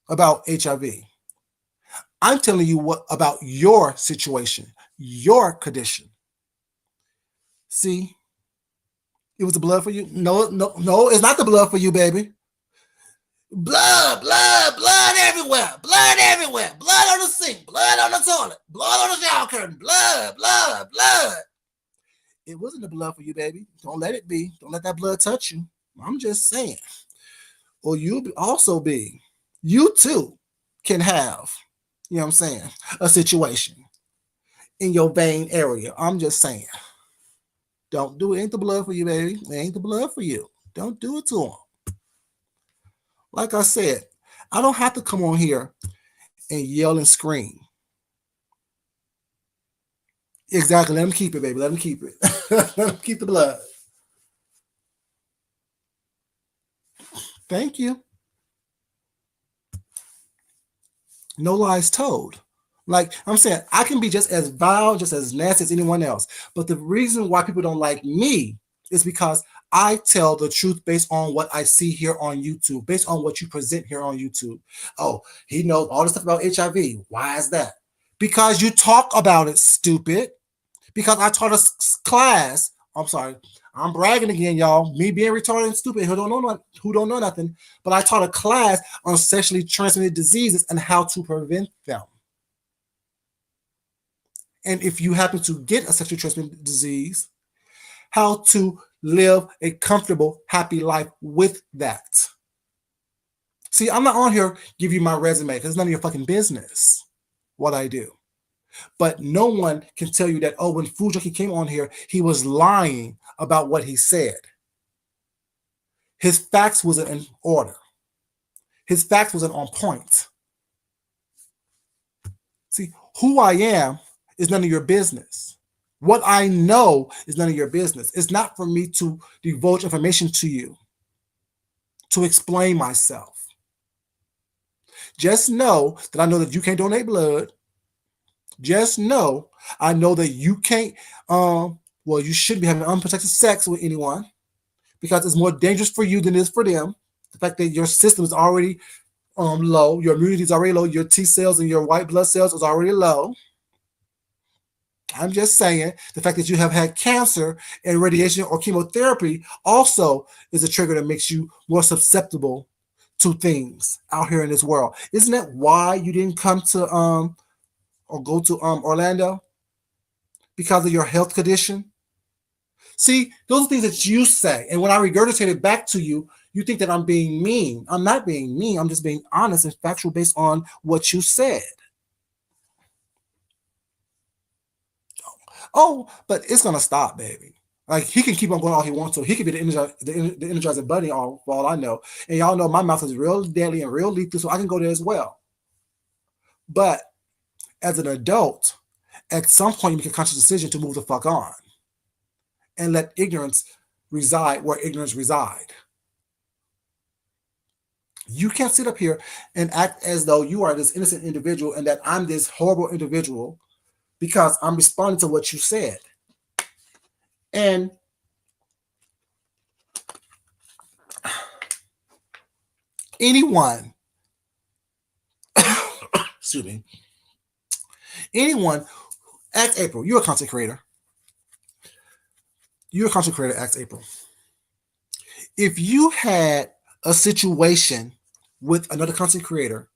Speaker 1: about HIV. I'm telling you what about your situation, your condition. See, it was the blood for you. No, no, no, it's not the blood for you, baby. Blood, blood, blood everywhere, blood everywhere, blood on the sink, blood on the toilet, blood on the shower curtain, blood, blood, blood. It wasn't the blood for you, baby. Don't let it be. Don't let that blood touch you. I'm just saying. Or you'll also be, you too can have, you know what I'm saying, a situation in your vein area. I'm just saying. Don't do it. Ain't the blood for you, baby. It ain't the blood for you. Don't do it to them. Like I said, I don't have to come on here and yell and scream. Exactly. Let them keep it, baby. Let them keep it. Let them keep the blood. Thank you. No lies told. Like I'm saying, I can be just as vile, just as nasty as anyone else. But the reason why people don't like me is because I tell the truth based on what I see here on YouTube, based on what you present here on YouTube. Oh, he knows all this stuff about HIV. Why is that? Because you talk about it, stupid. Because I taught a class. I'm sorry, I'm bragging again, y'all. Me being retarded and stupid, who don't know nothing. But I taught a class on sexually transmitted diseases and how to prevent them. And if you happen to get a sexually transmitted disease, how to live a comfortable, happy life with that. See, I'm not on here give you my resume because it's none of your fucking business what I do. But no one can tell you that, oh, when Food Junkie came on here, he was lying about what he said. His facts wasn't in order. His facts wasn't on point. See, who I am is none of your business. What I know is none of your business. It's not for me to divulge information to you, to explain myself. Just know that I know that you can't donate blood. Just know I know that you can't, you shouldn't be having unprotected sex with anyone because it's more dangerous for you than it is for them. The fact that your system is already low, your immunity is already low, your T cells and your white blood cells is already low. I'm just saying the fact that you have had cancer and radiation or chemotherapy also is a trigger that makes you more susceptible to things out here in this world. Isn't that why you didn't come to or go to Orlando? Because of your health condition? See, those are things that you say. And when I regurgitate it back to you, you think that I'm being mean. I'm not being mean. I'm just being honest and factual based on what you said. Oh, but it's gonna stop, baby. Like he can keep on going all he wants to. He could be the Energizer Bunny, all for all I know. And y'all know my mouth is real deadly and real lethal, so I can go there as well. But as an adult, at some point you make a conscious decision to move the fuck on and let ignorance reside where ignorance reside. You can't sit up here and act as though you are this innocent individual and that I'm this horrible individual because I'm responding to what you said. And anyone, excuse me, anyone, ask April, you're a content creator. You're a content creator, ask April. If you had a situation with another content creator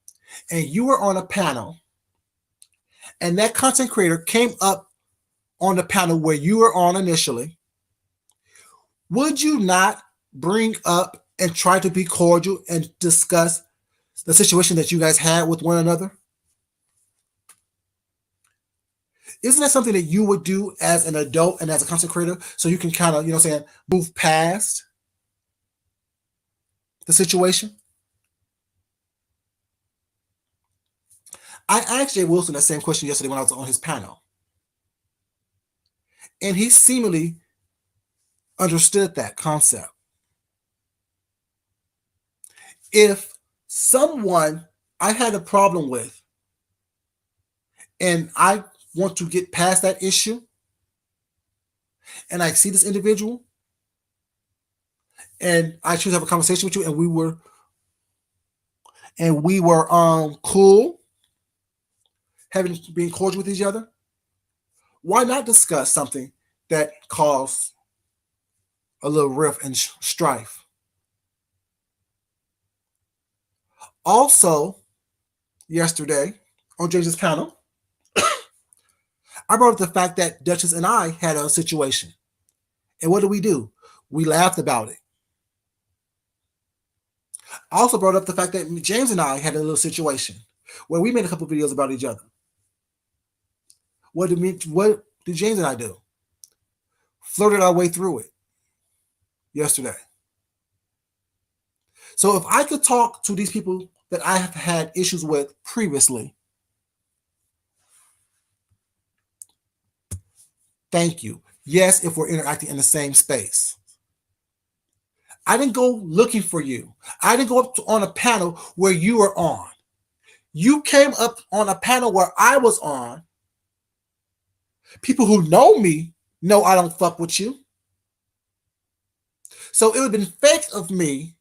Speaker 1: and you were on a panel and that content creator came up on the panel where you were on initially, would you not bring up and try to be cordial and discuss the situation that you guys had with one another? Isn't that something that you would do as an adult and as a content creator so you can kind of, move past the situation? I asked Jay Wilson that same question yesterday when I was on his panel. And he seemingly understood that concept. If someone I had a problem with and I want to get past that issue and I see this individual and I choose to have a conversation with you and we were cool, being cordial with each other, why not discuss something that caused a little rift and strife? Also, yesterday on James' panel, I brought up the fact that Duchess and I had a situation. And what do? We laughed about it. I also brought up the fact that James and I had a little situation where we made a couple videos about each other. What did James and I do? Flirted our way through it yesterday. So if I could talk to these people that I have had issues with previously, thank you. Yes, if we're interacting in the same space. I didn't go looking for you. I didn't go up on a panel where you were on. You came up on a panel where I was on. People who know me know I don't fuck with you. So it would have been fake of me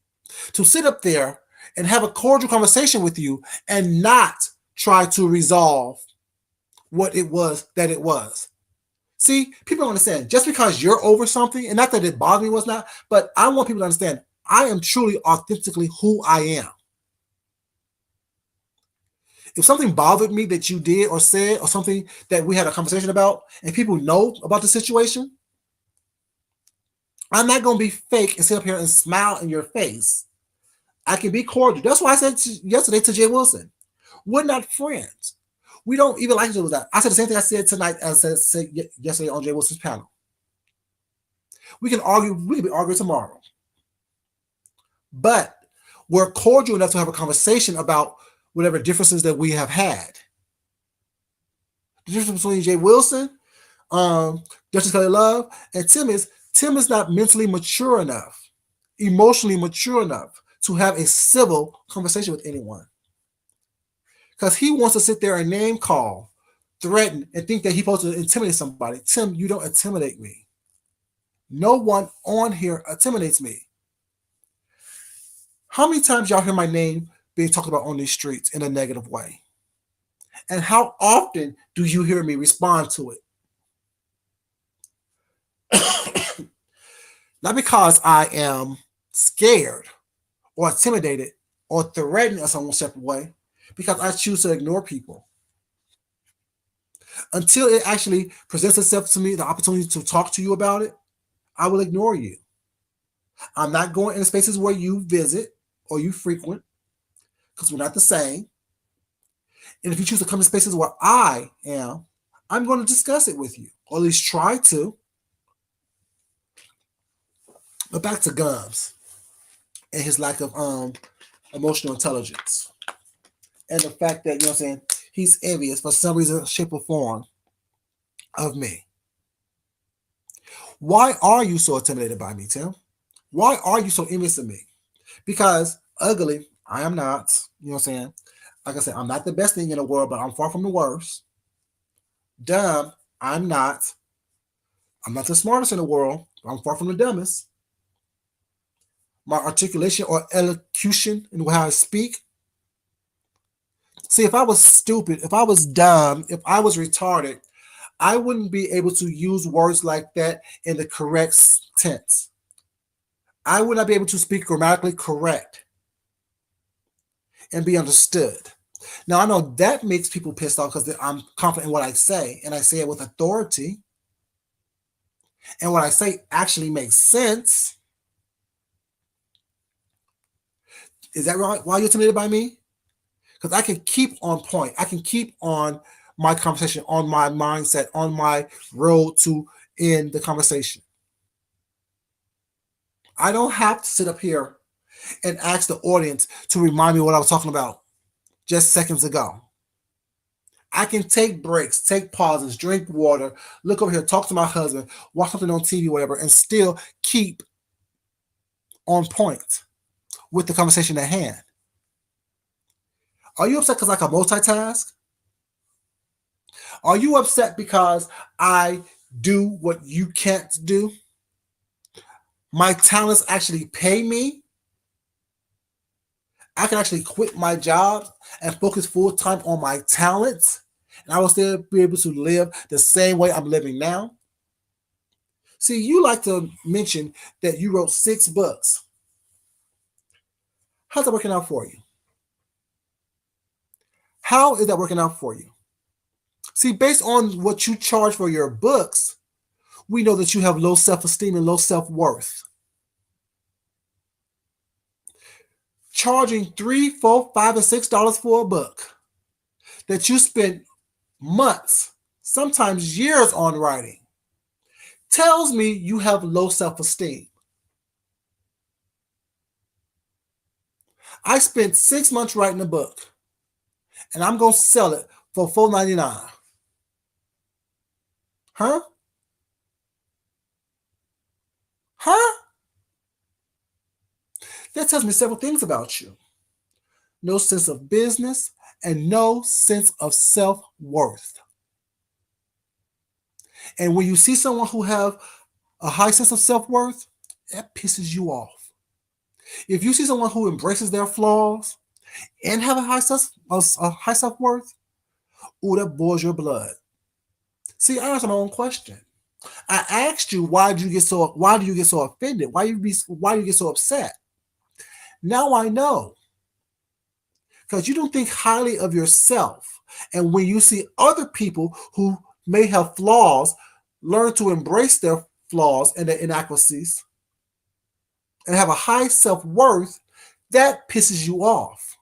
Speaker 1: to sit up there and have a cordial conversation with you and not try to resolve what it was that it was. See, people don't understand. Just because you're over something, and not that it bothers me was not, but I want people to understand I am truly authentically who I am. If something bothered me that you did or said or something that we had a conversation about and people know about the situation, I'm not going to be fake and sit up here and smile in your face. I can be cordial. That's why I said yesterday to Jay Wilson, we're not friends. We don't even like each other. I said the same thing I said tonight as I said yesterday on Jay Wilson's panel. We can argue. We can be arguing tomorrow. But we're cordial enough to have a conversation about whatever differences that we have had. The difference between Jay Wilson, Justice Kelly Love, and Tim is not mentally mature enough, emotionally mature enough to have a civil conversation with anyone. Because he wants to sit there and name call, threaten, and think that he's supposed to intimidate somebody. Tim, you don't intimidate me. No one on here intimidates me. How many times y'all hear my name being talked about on these streets in a negative way? And how often do you hear me respond to it? Not because I am scared or intimidated or threatened in some separate way, because I choose to ignore people. Until it actually presents itself to me, the opportunity to talk to you about it, I will ignore you. I'm not going in spaces where you visit or you frequent, because we're not the same. And if you choose to come to spaces where I am, I'm going to discuss it with you, or at least try to. But back to Gums and his lack of emotional intelligence. And the fact that, you know what I'm saying, he's envious for some reason, shape, or form of me. Why are you so intimidated by me, Tim? Why are you so envious of me? Because ugly, I am not. You know what I'm saying? Like I said, I'm not the best thing in the world, but I'm far from the worst. Dumb, I'm not. I'm not the smartest in the world, but I'm far from the dumbest. My articulation or elocution in how I speak. See, if I was stupid, if I was dumb, if I was retarded, I wouldn't be able to use words like that in the correct tense. I would not be able to speak grammatically correct and be understood. Now, I know that makes people pissed off because I'm confident in what I say, and I say it with authority. And what I say actually makes sense. Is that right? Why are you intimidated by me? Because I can keep on point. I can keep on my conversation, on my mindset, on my road to end the conversation. I don't have to sit up here and ask the audience to remind me what I was talking about just seconds ago. I can take breaks, take pauses, drink water, look over here, talk to my husband, watch something on TV, whatever, and still keep on point with the conversation at hand. Are you upset because I can multitask? Are you upset because I do what you can't do? My talents actually pay me. I can actually quit my job and focus full time on my talents, and I will still be able to live the same way I'm living now. See, you like to mention that you wrote 6 books. How's that working out for you? How is that working out for you? See, based on what you charge for your books, we know that you have low self-esteem and low self-worth. Charging $3, $4, $5, and $6 for a book that you spent months, sometimes years on writing, tells me you have low self-esteem. I spent 6 months writing a book, and I'm going to sell it for $4.99. Huh? Huh? That tells me several things about you. No sense of business and no sense of self-worth. And when you see someone who have a high sense of self-worth, that pisses you off. If you see someone who embraces their flaws and have a high self-worth, ooh, that boils your blood. See, I answered my own question. I asked you why do you get so offended? Why do you get so upset? Now I know. Because you don't think highly of yourself. And when you see other people who may have flaws, learn to embrace their flaws and their inadequacies and have a high self-worth, that pisses you off.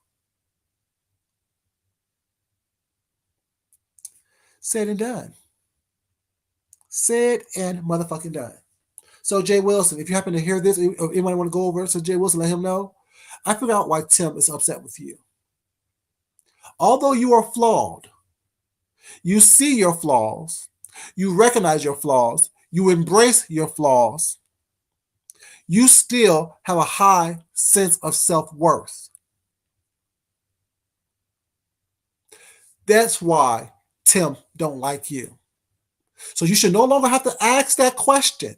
Speaker 1: Said and done. Said and motherfucking done. So Jay Wilson, if you happen to hear this, or anyone want to go over to Jay Wilson, let him know. I figured out why Tim is upset with you. Although you are flawed, you see your flaws, you recognize your flaws, you embrace your flaws, you still have a high sense of self-worth. That's why Tim don't like you. So you should no longer have to ask that question.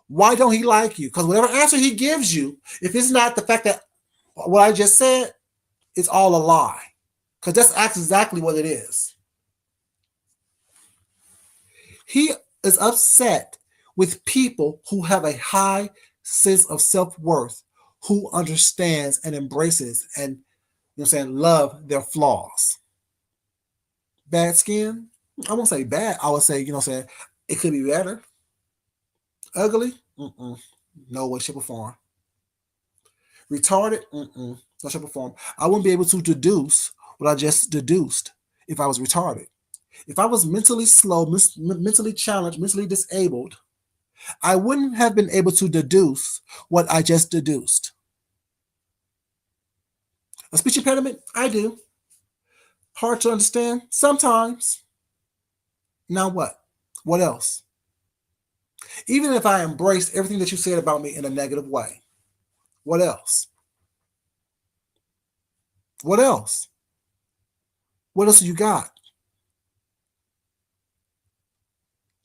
Speaker 1: Why don't he like you? Because whatever answer he gives you, if it's not the fact that what I just said, it's all a lie. Because that's exactly what it is. He is upset with people who have a high sense of self-worth, who understands and embraces and love their flaws. Bad skin? I won't say bad. I would say, it could be better. Ugly? No way, shape, or form. Retarded? No shape, or form. I wouldn't be able to deduce what I just deduced if I was retarded. If I was mentally slow, mentally challenged, mentally disabled, I wouldn't have been able to deduce what I just deduced. A speech impediment? I do. Hard to understand? Sometimes. Now what? What else? Even if I embraced everything that you said about me in a negative way, what else? What else? What else you got?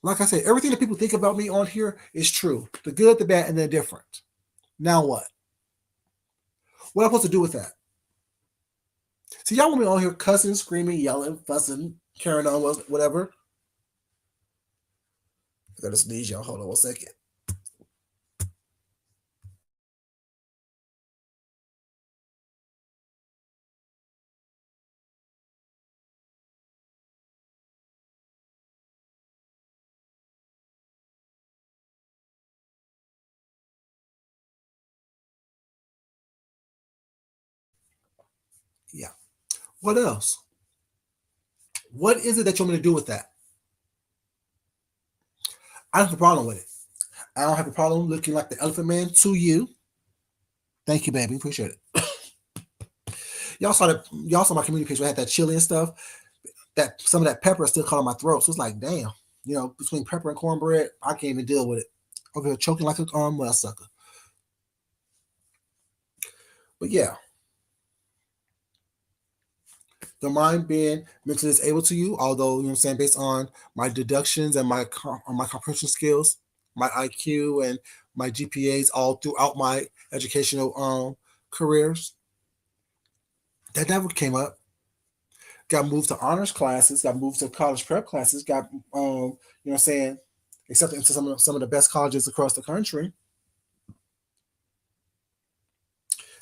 Speaker 1: Like I said, everything that people think about me on here is true. The good, the bad, and the different. Now what? What am I supposed to do with that? See, y'all want me on here cussing, screaming, yelling, fussing, carrying on, whatever. I gotta sneeze, y'all. Hold on 1 second. Yeah. What else? What is it that you want me to do with that? I don't have a problem with it. I don't have a problem looking like the Elephant Man to you. Thank you, baby. Appreciate it. Y'all saw my community page where I had that chili and stuff. that some of that pepper is still caught in my throat. So it's like, damn, between pepper and cornbread, I can't even deal with it. Over here choking like a well sucker. But yeah, the mind being mentally disabled to you, although I'm saying based on my deductions and my comprehension skills, my IQ and my GPAs all throughout my educational careers, that never came up. Got moved to honors classes, got moved to college prep classes, got accepted into some of the best colleges across the country.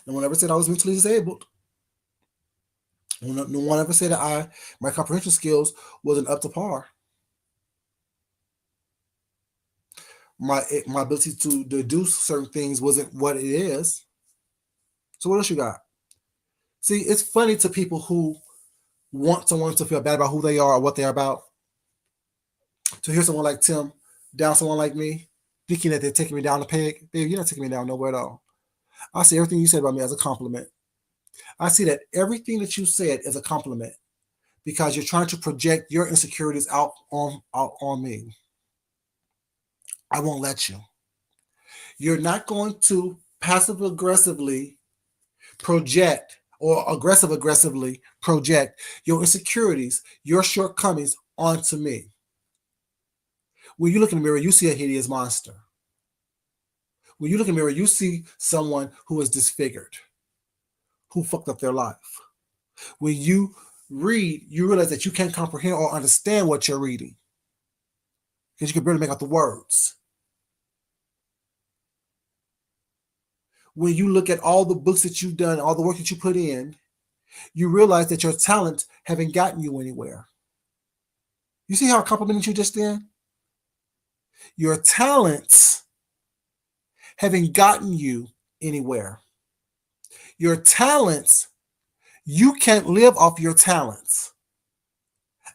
Speaker 1: No one ever said I was mentally disabled. No one ever said that my comprehension skills wasn't up to par. My ability to deduce certain things wasn't what it is. So what else you got? See, it's funny to people who want someone to feel bad about who they are or what they're about. To hear someone like Tim down someone like me, thinking that they're taking me down the peg. Baby, you're not taking me down nowhere at all. I see everything you said about me as a compliment. I see that everything that you said is a compliment because you're trying to project your insecurities out on me. I won't let you. You're not going to passive aggressively project or aggressively project your insecurities, your shortcomings onto me. When you look in the mirror, you see a hideous monster. When you look in the mirror, you see someone who is disfigured, who fucked up their life. When you read, you realize that you can't comprehend or understand what you're reading because you can barely make out the words. When you look at all the books that you've done, all the work that you put in, you realize that your talents haven't gotten you anywhere. You see how I complimented you just then? Your talents haven't gotten you anywhere. Your talents, you can't live off your talents.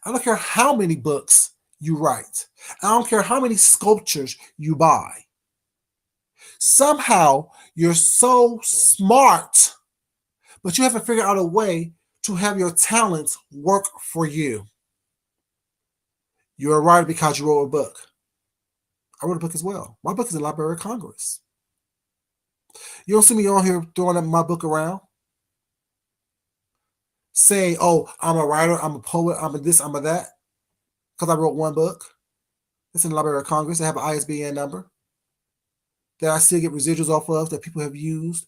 Speaker 1: I don't care how many books you write. I don't care how many sculptures you buy. Somehow you're so smart, but you haven't figured out a way to have your talents work for you. You're a writer because you wrote a book. I wrote a book as well. My book is in the Library of Congress. You don't see me on here throwing my book around saying, oh, I'm a writer, I'm a poet, I'm a this, I'm a that, because I wrote one book. It's in the Library of Congress. They have an ISBN number that I still get residuals off of that people have used,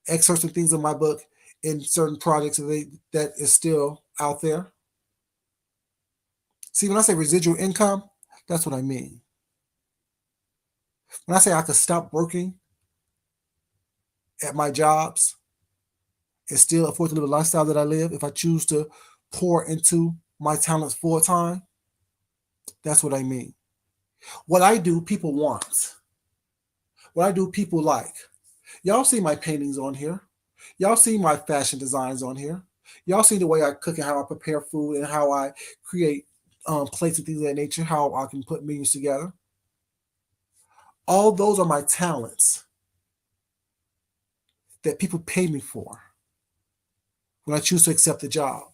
Speaker 1: excerpts and things in my book in certain projects that is still out there. See, when I say residual income, that's what I mean. When I say I could stop working at my jobs and still afford to live a lifestyle that I live if I choose to pour into my talents full time, that's what I mean. What I do, people want. What I do, people like. Y'all see my paintings on here. Y'all see my fashion designs on here. Y'all see the way I cook and how I prepare food and how I create plates and things of that nature, how I can put menus together. All those are my talents that people pay me for when I choose to accept the job.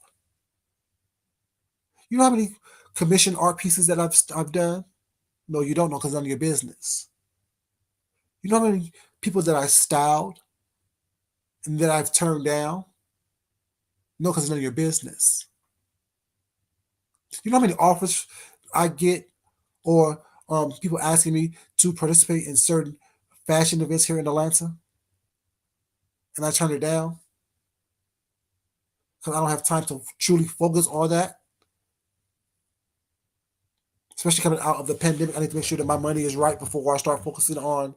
Speaker 1: You know how many commissioned art pieces that I've done? No, you don't know because none of your business. You know how many people that I styled and that I've turned down? No, because it's none of your business. You know how many offers I get or people asking me to participate in certain fashion events here in Atlanta? And I turn it down because I don't have time to truly focus on that. Especially coming out of the pandemic, I need to make sure that my money is right before I start focusing on,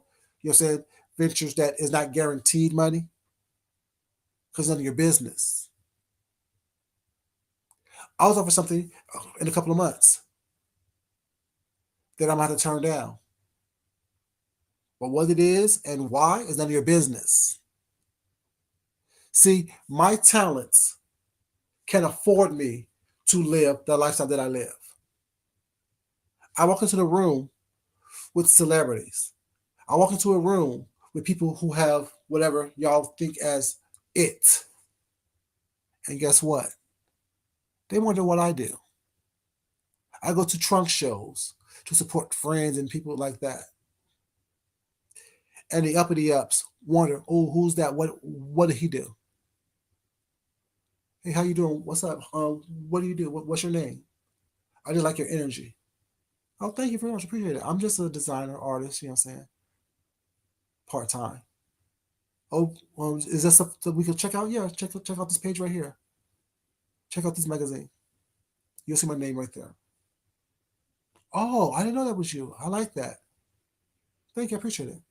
Speaker 1: ventures that is not guaranteed money because none of your business. I was offered something in a couple of months that I'm going to have to turn down. But what it is and why is none of your business. See, my talents can afford me to live the lifestyle that I live. I walk into the room with celebrities. I walk into a room with people who have whatever y'all think as it. And guess what? They wonder what I do. I go to trunk shows to support friends and people like that. And the uppity ups wonder, oh, who's that? What did he do? Hey, how you doing? What's up? What do you do? What's your name? I just like your energy. Oh, thank you very much. Appreciate it. I'm just a designer, artist, you know what I'm saying? Part time. Oh, is that stuff that we can check out? Yeah, check out this page right here. Check out this magazine. You'll see my name right there. Oh, I didn't know that was you. I like that. Thank you. I appreciate it.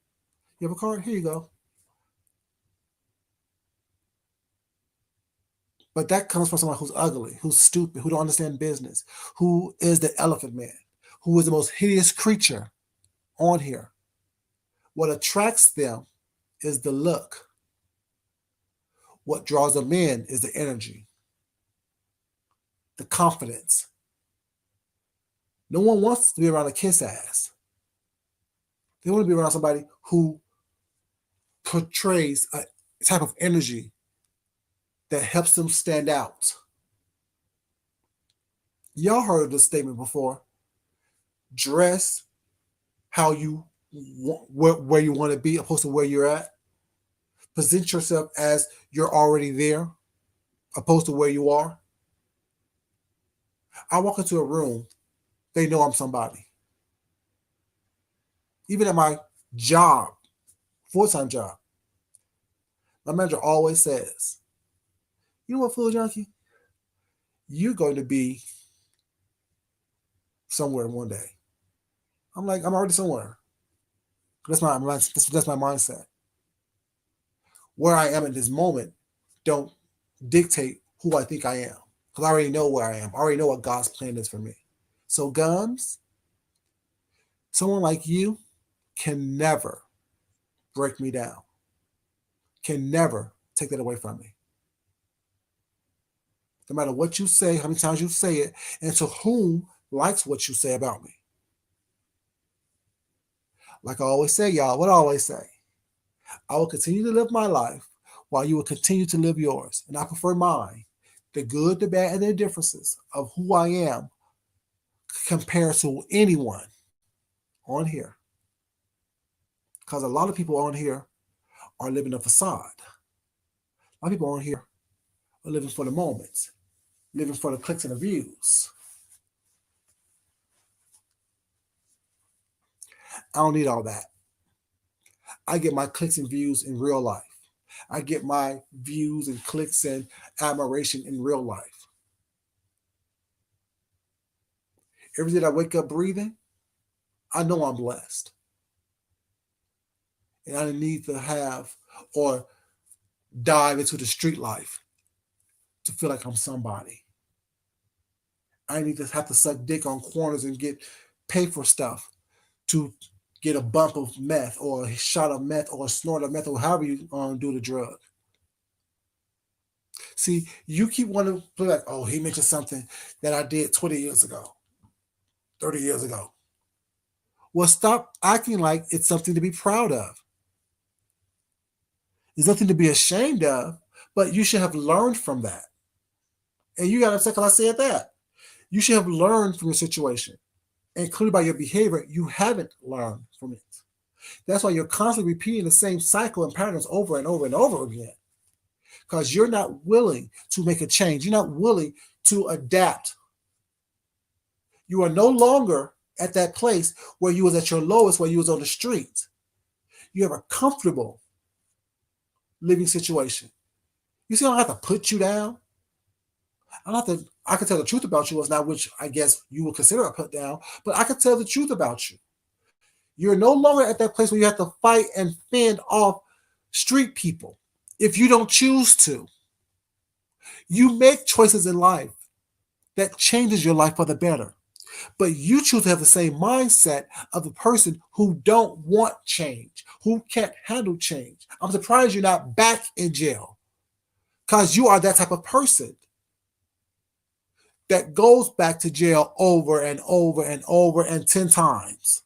Speaker 1: You have a card? Here you go. But that comes from someone who's ugly, who's stupid, who don't understand business, who is the elephant man, who is the most hideous creature on here. What attracts them is the look. What draws them in is the energy, the confidence. No one wants to be around a kiss ass. They want to be around somebody who portrays a type of energy that helps them stand out. Y'all heard this statement before. Dress how you where you want to be opposed to where you're at. Present yourself as you're already there opposed to where you are. I walk into a room, they know I'm somebody. Even at my job, full-time job, my manager always says, you know what, Food Junkie? You're going to be somewhere one day. I'm like, I'm already somewhere. That's my mindset. Where I am in this moment don't dictate who I think I am. Because I already know where I am. I already know what God's plan is for me. So Gums, someone like you can never break me down. Can never take that away from me. No matter what you say, how many times you say it, and to whom likes what you say about me. Like I always say, y'all, what I always say, I will continue to live my life while you will continue to live yours. And I prefer mine, the good, the bad, and the differences of who I am compared to anyone on here. Because a lot of people on here are living a facade. A lot of people on here are living for the moment, living for the clicks and the views. I don't need all that. I get my clicks and views in real life. I get my views and clicks and admiration in real life. Every day I wake up breathing, I know I'm blessed. And I need to have or dive into the street life to feel like I'm somebody. I need to have to suck dick on corners and pay for stuff to get a bump of meth or a shot of meth or a snort of meth or however you do the drug. See, you keep wanting to play like, oh, he mentioned something that I did 20 years ago, 30 years ago. Well, stop acting like it's something to be proud of. There's nothing to be ashamed of, but you should have learned from that. And you got to upset because I said that. You should have learned from your situation. And clearly by your behavior, you haven't learned from it. That's why you're constantly repeating the same cycle and patterns over and over and over again. Because you're not willing to make a change. You're not willing to adapt. You are no longer at that place where you was at your lowest, where you was on the street. You have a comfortable living situation. You see, I don't have to put you down. I can tell the truth about you, not which I guess you would consider a put down, but I can tell the truth about you. You're no longer at that place where you have to fight and fend off street people if you don't choose to. You make choices in life that changes your life for the better. But you choose to have the same mindset of the person who don't want change, who can't handle change. I'm surprised you're not back in jail because you are that type of person that goes back to jail over and over and over and 10 times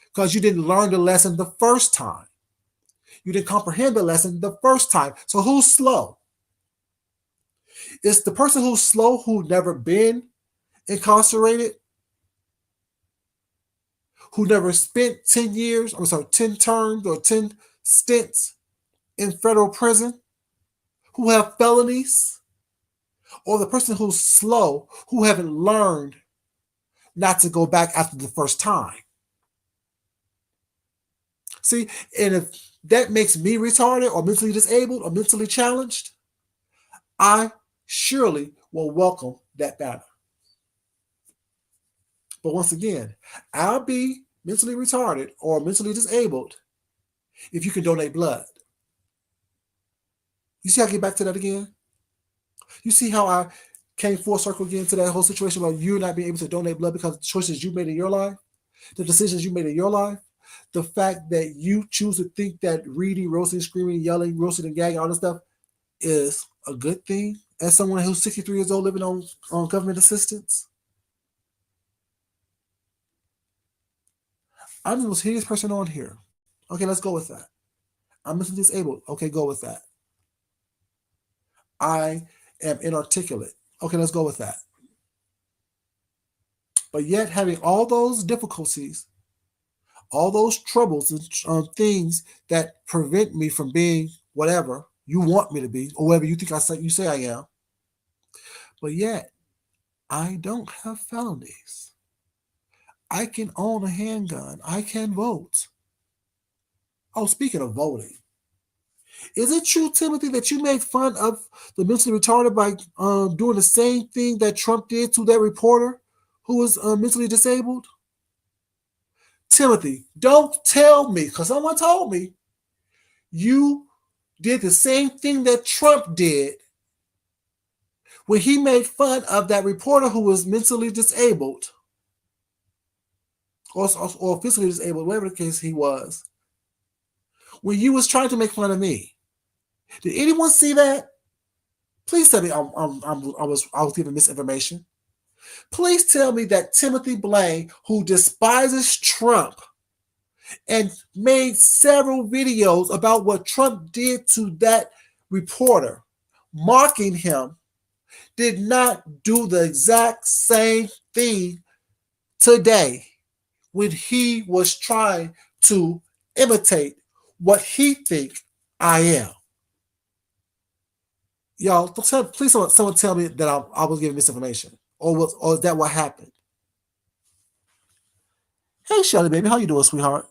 Speaker 1: because you didn't learn the lesson the first time. You didn't comprehend the lesson the first time. So who's slow? It's the person who's slow who never been incarcerated who never spent 10 years, 10 terms or 10 stints in federal prison, who have felonies, or the person who's slow, who haven't learned not to go back after the first time. See, and if that makes me retarded or mentally disabled or mentally challenged, I surely will welcome that banner. But once again, I'll be mentally retarded or mentally disabled if you can donate blood. You see how I get back to that again? You see how I came full circle again to that whole situation about you not being able to donate blood because of the choices you made in your life, the decisions you made in your life, the fact that you choose to think that reading, roasting, screaming, yelling, roasting and gagging, all this stuff is a good thing as someone who's 63 years old living on government assistance. I'm the most hideous person on here. Okay, let's go with that. I'm mentally disabled. Okay, go with that. I am inarticulate. Okay, let's go with that. But yet, having all those difficulties, all those troubles and things that prevent me from being whatever you want me to be, or whatever you think you say I am, but yet I don't have felonies. I can own a handgun. I can vote. Oh, speaking of voting, is it true, Timothy, that you make fun of the mentally retarded by doing the same thing that Trump did to that reporter who was mentally disabled? Timothy, don't tell me, because someone told me you did the same thing that Trump did when he made fun of that reporter who was mentally disabled or physically disabled, whatever the case he was, when you was trying to make fun of me. Did anyone see that? Please tell me I was giving misinformation. Please tell me that Timothy Blaine, who despises Trump and made several videos about what Trump did to that reporter, mocking him, did not do the exact same thing today when he was trying to imitate what he think I am. Y'all, please someone tell me that I was giving misinformation. Or is that what happened? Hey, Shelly, baby, how you doing, sweetheart?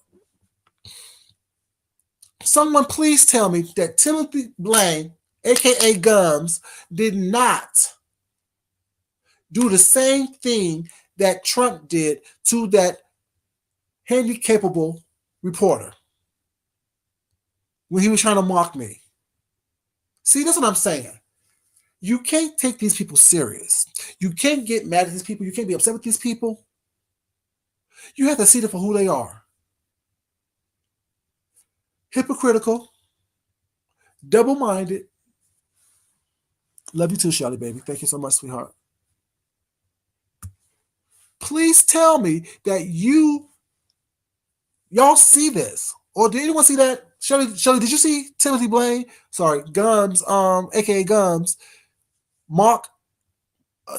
Speaker 1: Someone please tell me that Timothy Blaine, a.k.a. Gums, did not do the same thing that Trump did to that handicapable reporter when he was trying to mock me. See, that's what I'm saying. You can't take these people serious. You can't get mad at these people. You can't be upset with these people. You have to see them for who they are. Hypocritical, double-minded. Love you too, Shelly, baby. Thank you so much, sweetheart. Please tell me that y'all see this. Or did anyone see that? Shelly, did you see Timothy Blaine? Sorry, Gums, aka Gums, mock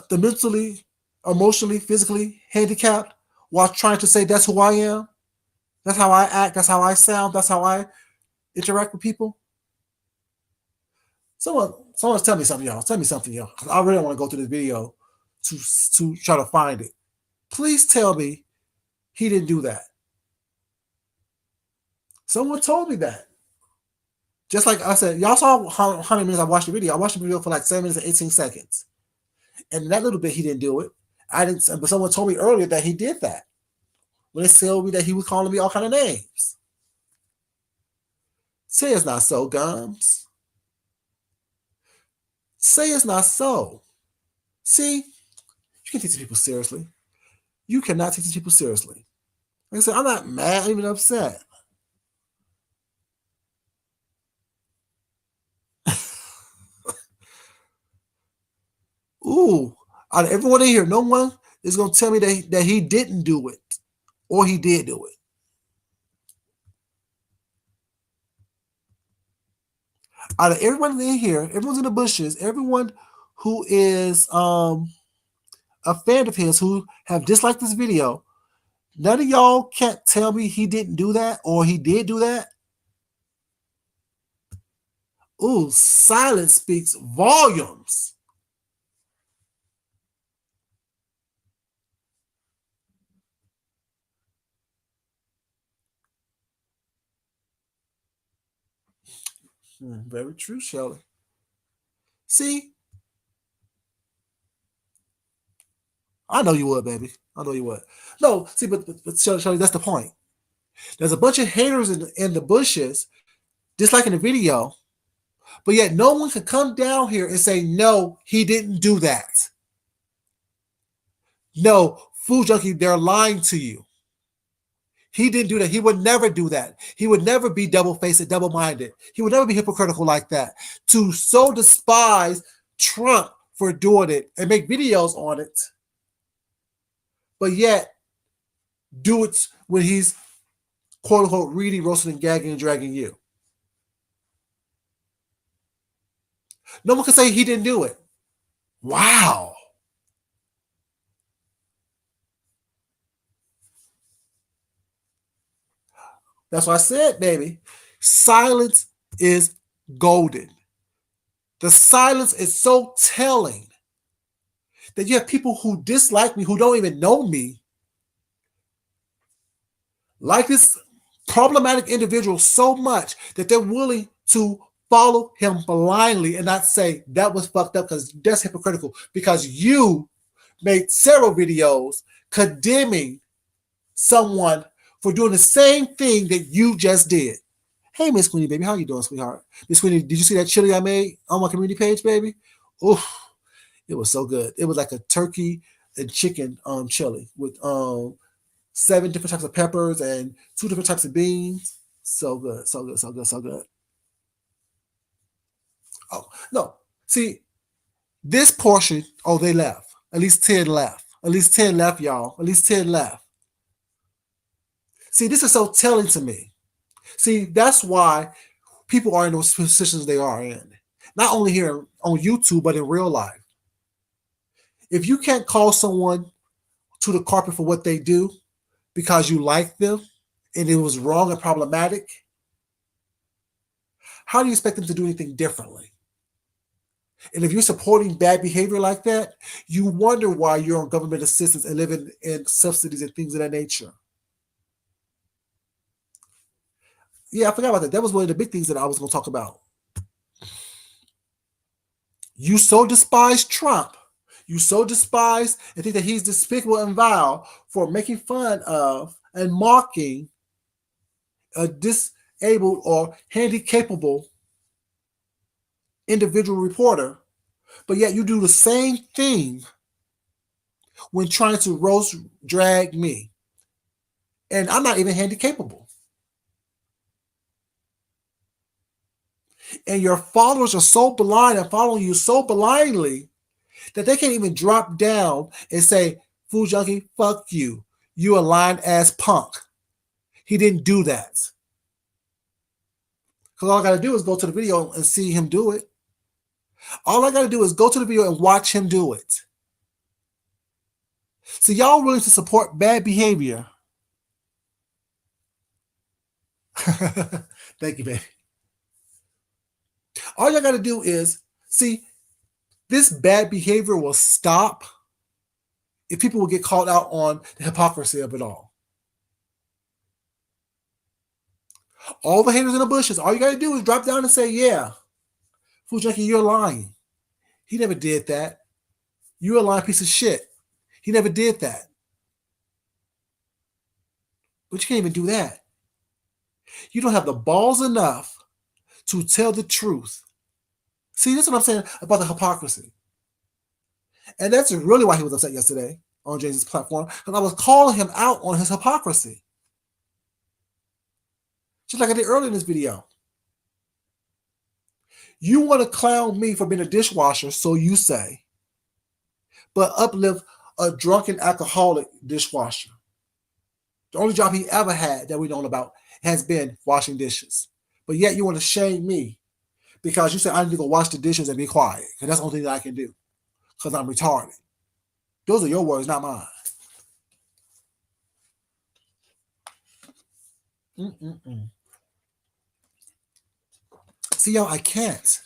Speaker 1: the mentally, emotionally, physically handicapped while trying to say that's who I am? That's how I act, that's how I sound, that's how I interact with people? Someone tell me something, y'all. Tell me something, y'all. I really want to go through this video to try to find it. Please tell me he didn't do that. Someone told me that. Just like I said, y'all saw how many minutes I watched the video. I watched the video for like 7 minutes and 18 seconds. And in that little bit, he didn't do it. I didn't, but someone told me earlier that he did that. When they told me that he was calling me all kind of names. Say it's not so, Gums. Say it's not so. See, you can't take these people seriously. You cannot take these people seriously. Like I said, I'm not mad, I'm even upset. Ooh, out of everyone in here, no one is going to tell me that he didn't do it or he did do it. Out of everyone in here, everyone's in the bushes, everyone who is a fan of his, who have disliked this video, None of y'all can't tell me he didn't do that or he did do that. Ooh, silence speaks volumes. Very true, Shelley. See, I know you would, baby. I know you would. No, see, but Shelley, that's the point. There's a bunch of haters in the bushes, just like in the video, but yet no one can come down here and say, no, he didn't do that. No, Food Junkie, they're lying to you. He didn't do that. He would never do that. He would never be double-faced and double-minded. He would never be hypocritical like that. To so despise Trump for doing it and make videos on it, but yet do it when he's quote unquote reading, roasting, and gagging and dragging you. No one can say he didn't do it. Wow. That's what I said, baby. Silence is golden. The silence is so telling that you have people who dislike me, who don't even know me, like this problematic individual so much that they're willing to follow him blindly and not say that was fucked up because that's hypocritical because you made several videos condemning someone for doing the same thing that you just did. Hey, Miss Queenie, baby, how you doing, sweetheart? Miss Queenie, did you see that chili I made on my community page, baby? Oh, it was so good. It was like a turkey and chicken chili with 7 different types of peppers and 2 different types of beans. So good, so good, so good, so good. Oh, no. See, this portion, oh, they left. At least 10 left. At least 10 left, y'all. At least 10 left. See, this is so telling to me. See, that's why people are in those positions they are in. Not only here on YouTube, but in real life. If you can't call someone to the carpet for what they do because you like them and it was wrong and problematic, how do you expect them to do anything differently? And if you're supporting bad behavior like that, you wonder why you're on government assistance and living in subsidies and things of that nature. Yeah, I forgot about that. That was one of the big things that I was going to talk about. You so despise Trump. You so despise and think that he's despicable and vile for making fun of and mocking a disabled or handicapable individual reporter, but yet you do the same thing when trying to roast drag me. And I'm not even handicapable. And your followers are so blind and following you so blindly that they can't even drop down and say, Food Junkie, fuck you. You a lying ass punk. He didn't do that. Because all I got to do is go to the video and see him do it. All I got to do is go to the video and watch him do it. So y'all willing to support bad behavior. Thank you, baby. All y'all got to do is, see, this bad behavior will stop if people will get called out on the hypocrisy of it all. All the haters in the bushes, all you got to do is drop down and say, yeah, Food Junkie, you're lying. He never did that. You're a lying piece of shit. He never did that. But you can't even do that. You don't have the balls enough to tell the truth. See, that's what I'm saying about the hypocrisy. And that's really why he was upset yesterday on Jay-Z's platform, because I was calling him out on his hypocrisy. Just like I did earlier in this video. You want to clown me for being a dishwasher, so you say, but uplift a drunken alcoholic dishwasher. The only job he ever had that we know about has been washing dishes. But yet you want to shame me because you said I need to go wash the dishes and be quiet. Because that's the only thing that I can do. Because I'm retarded. Those are your words, not mine. Mm-mm-mm. See, y'all, I can't.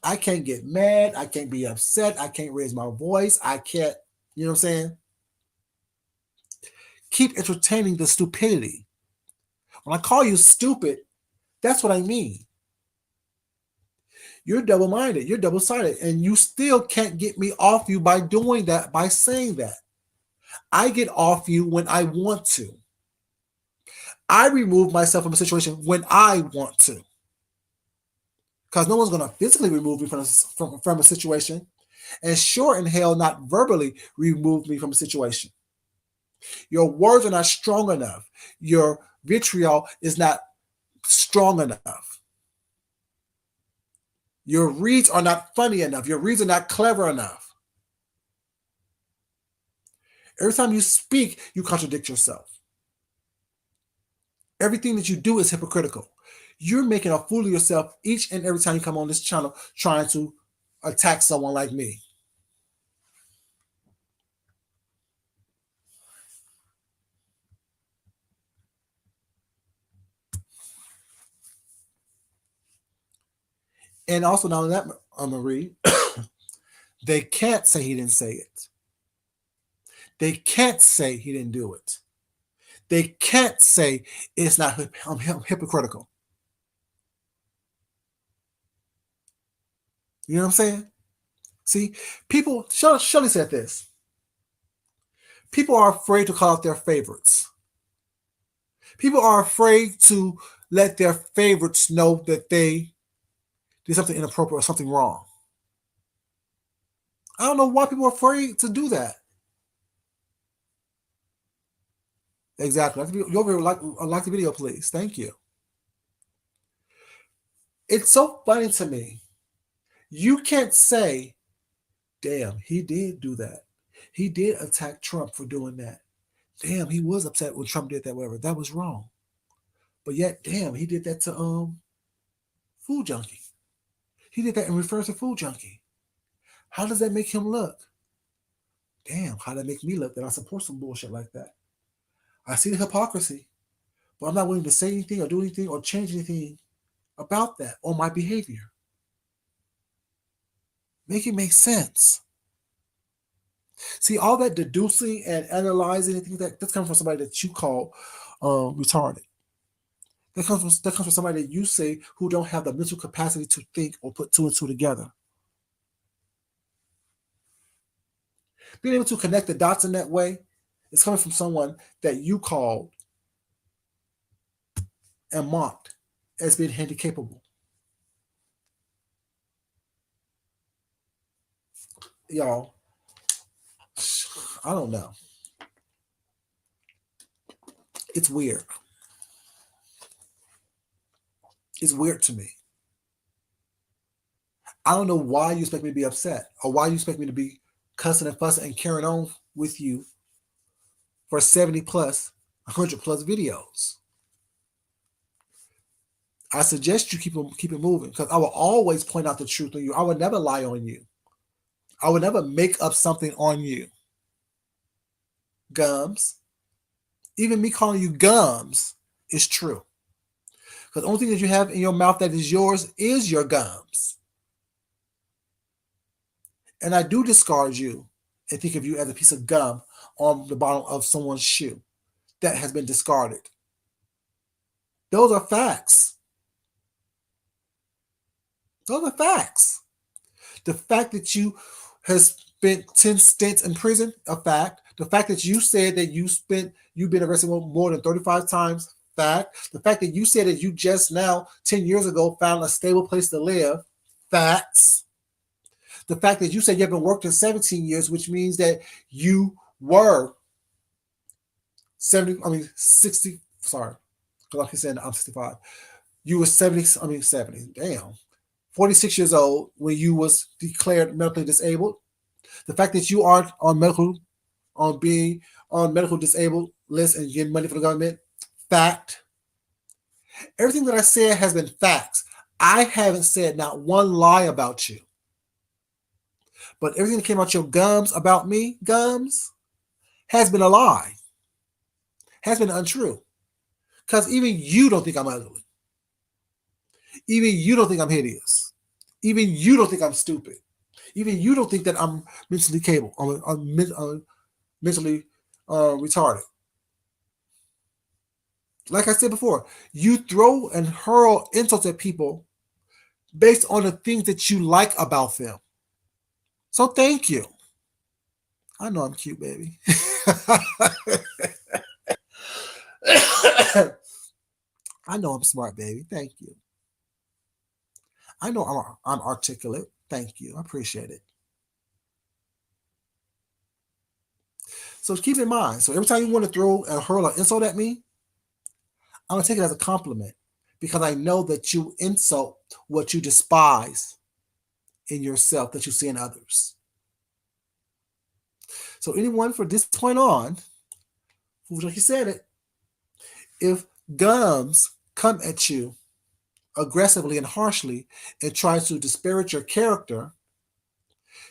Speaker 1: I can't get mad. I can't be upset. I can't raise my voice. I can't, you know what I'm saying? Keep entertaining the stupidity. When I call you stupid, that's what I mean. You're double minded. You're double sided. And you still can't get me off you by doing that, by saying that. I get off you when I want to. I remove myself from a situation when I want to. Because no one's going to physically remove me from a situation. And sure in hell, not verbally remove me from a situation. Your words are not strong enough. Your vitriol is not strong enough. Your reads are not funny enough. Your reads are not clever enough. Every time you speak, you contradict yourself. Everything that you do is hypocritical. You're making a fool of yourself each and every time you come on this channel trying to attack someone like me. And also, now that, Marie, they can't say he didn't say it. They can't say he didn't do it. They can't say it's not hypocritical. You know what I'm saying? See, people, Shelley said this. People are afraid to call out their favorites. People are afraid to let their favorites know that they did something inappropriate or something wrong. I don't know why people are afraid to do that. Exactly. You over here like the video, please. Thank you. It's so funny to me. You can't say, damn, he did do that. He did attack Trump for doing that. Damn, he was upset when Trump did that, whatever. That was wrong. But yet, damn, he did that to Food Junkie. He did that in reference to Food Junkie. How does that make him look? Damn, how does that make me look that I support some bullshit like that? I see the hypocrisy, but I'm not willing to say anything or do anything or change anything about that or my behavior. Make it make sense. See, all that deducing and analyzing and things that's coming from somebody that you call retarded. That comes from somebody that you say who don't have the mental capacity to think or put two and two together. Being able to connect the dots in that way is coming from someone that you called and mocked as being handicapable. Y'all, I don't know. It's weird. It's weird to me. I don't know why you expect me to be upset or why you expect me to be cussing and fussing and carrying on with you for 70 plus, 100 plus videos. I suggest you keep it moving because I will always point out the truth on you. I would never lie on you. I would never make up something on you. Gums. Even me calling you gums is true. Because the only thing that you have in your mouth that is yours is your gums. And I do discard you and think of you as a piece of gum on the bottom of someone's shoe that has been discarded. Those are facts. Those are facts. The fact that you has spent 10 stints in prison, a fact. The fact that you said that you've been arrested more than 35 times, fact. The fact that you said that you just now, 10 years ago, found a stable place to live, facts. The fact that you said you haven't worked in 17 years, which means that you were 60, sorry, because like I said, I'm 65. You were 70, damn. 46 years old when you was declared medically disabled. The fact that you are being on medical disabled list and getting money from the government, fact. Everything that I said has been facts. I haven't said not one lie about you. But everything that came out your gums about me, gums, has been a lie. Has been untrue. Because even you don't think I'm ugly. Even you don't think I'm hideous. Even you don't think I'm stupid. Even you don't think that I'm mentally capable. I'm mentally retarded. Like I said before, you throw and hurl insults at people based on the things that you like about them. So thank you. I know I'm cute, baby. I know I'm smart, baby. Thank you. I know I'm articulate. Thank you. I appreciate it. So keep in mind. So every time you want to throw and hurl an insult at me, I'm gonna take it as a compliment because I know that you insult what you despise in yourself that you see in others. So anyone from this point on, who like you said it, if gums come at you aggressively and harshly and tries to disparage your character,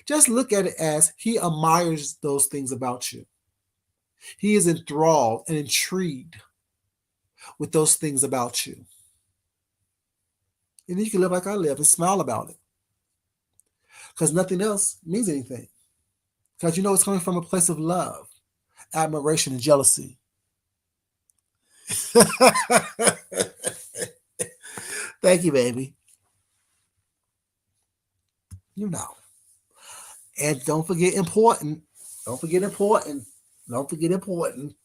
Speaker 1: just look at it as he admires those things about you. He is enthralled and intrigued with those things about you. And then you can live like I live and smile about it. Because nothing else means anything. Because you know it's coming from a place of love, admiration, and jealousy. Thank you, baby. You know. And don't forget important. Don't forget important. Don't forget important.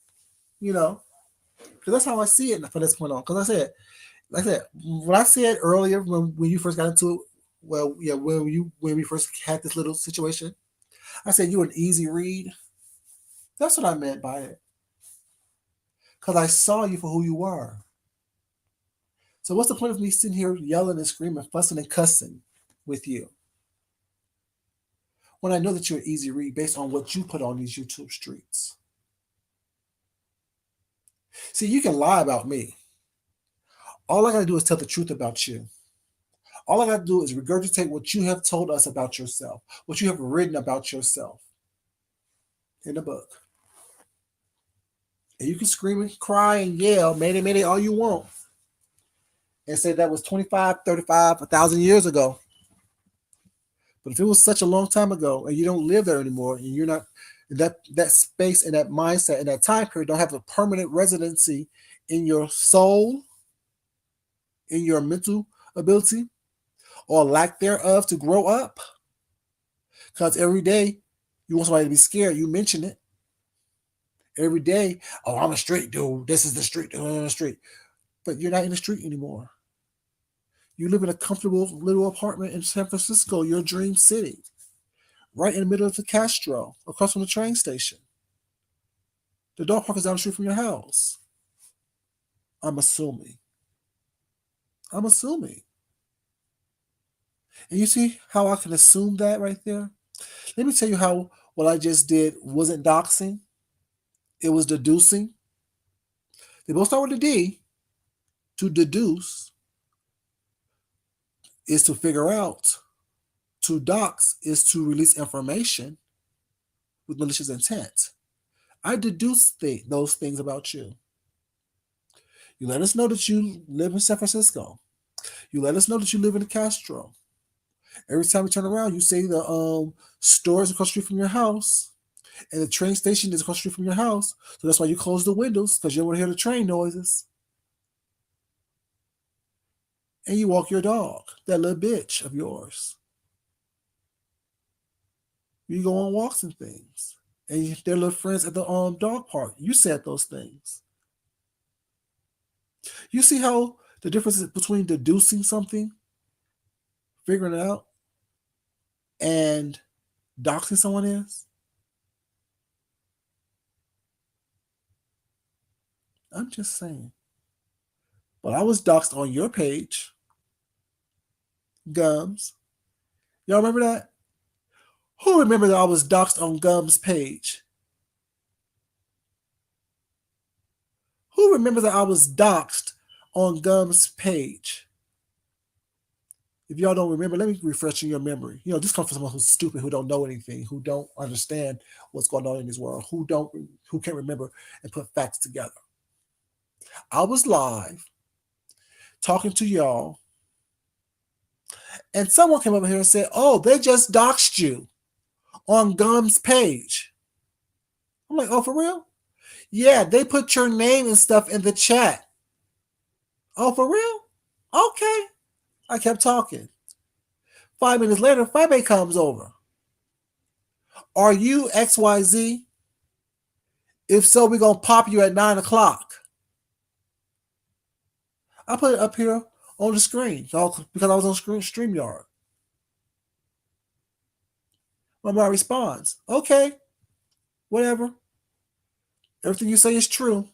Speaker 1: You know, because that's how I see it from this point on. Because like I said, what I said earlier when you first got into it, well, yeah, when we first had this little situation, I said you were an easy read. That's what I meant by it. Because I saw you for who you were. So what's the point of me sitting here yelling and screaming, fussing and cussing with you when I know that you're an easy read based on what you put on these YouTube streets? See, you can lie about me. All I got to do is tell the truth about you. All I got to do is regurgitate what you have told us about yourself, what you have written about yourself in the book. And you can scream and cry and yell, mayday, mayday, all you want. And say that was 25, 35, 1,000 years ago. But if it was such a long time ago and you don't live there anymore and you're not, that space and that mindset and that time period don't have a permanent residency in your soul, in your mental ability, or lack thereof to grow up. Because every day you want somebody to be scared, you mention it. Every day, oh, I'm a street dude. This is the street dude on the street. But you're not in the street anymore. You live in a comfortable little apartment in San Francisco, your dream city, right in the middle of the Castro, across from the train station. The dog park is down the street from your house. I'm assuming. I'm assuming. And you see how I can assume that right there? Let me tell you how what I just did wasn't doxing. It was deducing. They both start with a D. To deduce is to figure out. To dox is to release information with malicious intent. I deduce those things about you. You let us know that you live in San Francisco. You let us know that you live in the Castro. Every time we turn around, you say the stores across the street from your house, and the train station is across the street from your house. So that's why you close the windows because you don't want to hear the train noises. And you walk your dog, that little bitch of yours. You go on walks and things, and their little friends at the dog park. You said those things. You see how the difference is between deducing something, figuring it out, and doxing someone is? I'm just saying. But I was doxed on your page, Gums. Y'all remember that? Who remember that I was doxed on Gums' page? Who remembers that I was doxed on Gums' page? If y'all don't remember, let me refresh your memory. You know, this comes from someone who's stupid, who don't know anything, who don't understand what's going on in this world, who can't remember and put facts together. I was live talking to y'all, and someone came over here and said, "Oh, they just doxed you on Gum's page." I'm like, "Oh, for real?" "Yeah, they put your name and stuff in the chat." "Oh, for real?" "Okay." I kept talking. 5 minutes later, Fabe comes over. "Are you XYZ? If so, we're going to pop you at 9 o'clock. I put it up here on the screen because I was on StreamYard. My mom responds, "Okay, whatever. Everything you say is true.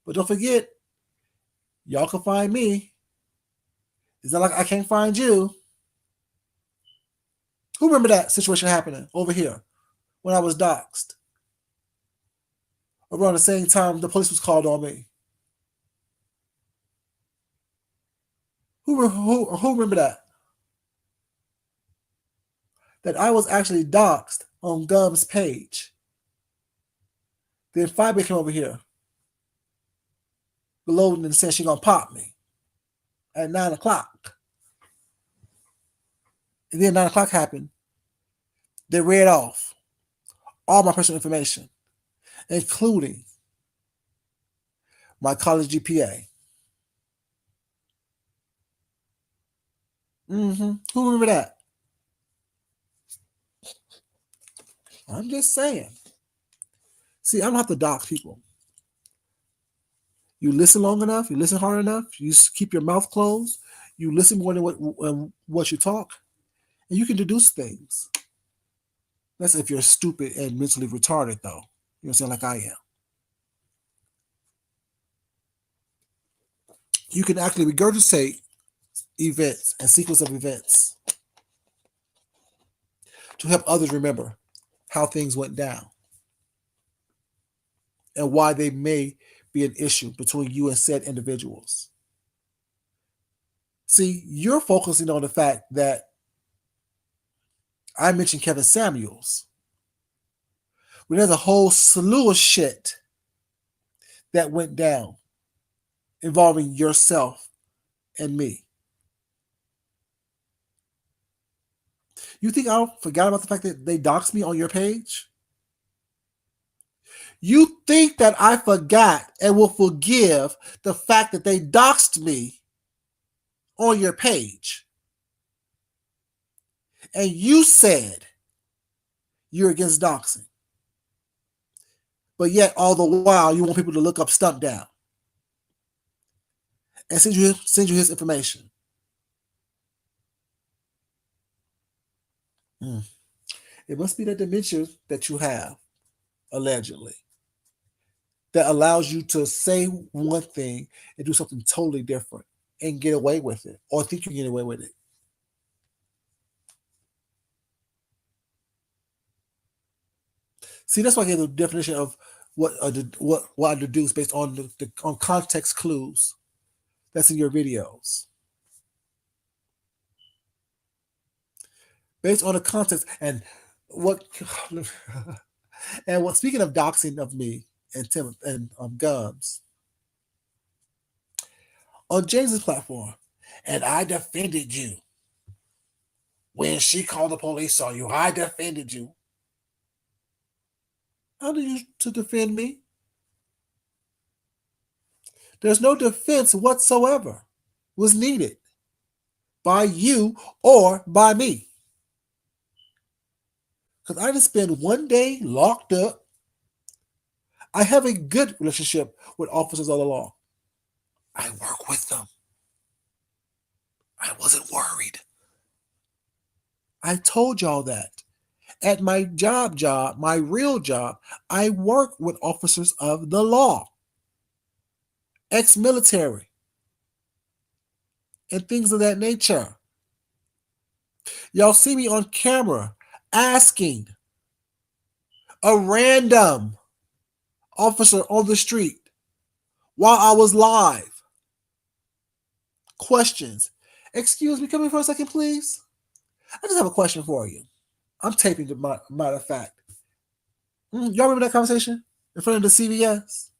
Speaker 1: But don't forget, y'all can find me. It's not like I can't find you." Who remember that situation happening over here when I was doxxed? Around the same time the police was called on me. Who remember that? That I was actually doxxed on Gum's page. Then Fiber came over here, gloating and said she gonna pop me at 9 o'clock. And then 9 o'clock happened. They read off all my personal information, including my college GPA. Who remember that? I'm just saying. See, I don't have to dox people. You listen long enough, you listen hard enough, you keep your mouth closed, you listen more than what you talk, and you can deduce things. That's if you're stupid and mentally retarded, though. You know what I'm saying? Like I am. You can actually regurgitate events and sequence of events to help others remember how things went down and why they may be an issue between you and said individuals. See, you're focusing on the fact that I mentioned Kevin Samuels, when there's a whole slew of shit that went down involving yourself and me. You think I forgot about the fact that they doxed me on your page? You think that I forgot and will forgive the fact that they doxed me on your page? And you said you're against doxing. But yet, all the while, you want people to look up Stump Down and send you his information. It must be that dementia that you have, allegedly, that allows you to say one thing and do something totally different and get away with it, or think you get away with it. See, that's why I gave the definition of what I deduce based on on context clues that's in your videos. Based on the context and what and what, speaking of doxing of me and Tim and Gums on James's platform, and I defended you when she called the police on you. I defended you. How do you to defend me? There's no defense whatsoever was needed by you or by me. Because I just spend one day locked up. I have a good relationship with officers of the law. I work with them. I wasn't worried. I told y'all that. At my job, my real job, I work with officers of the law, ex-military, and things of that nature. Y'all see me on camera asking a random officer on the street while I was live questions. "Excuse me, come here for a second, please. I just have a question for you." I'm taping the matter of fact. Y'all remember that conversation in front of the CVS?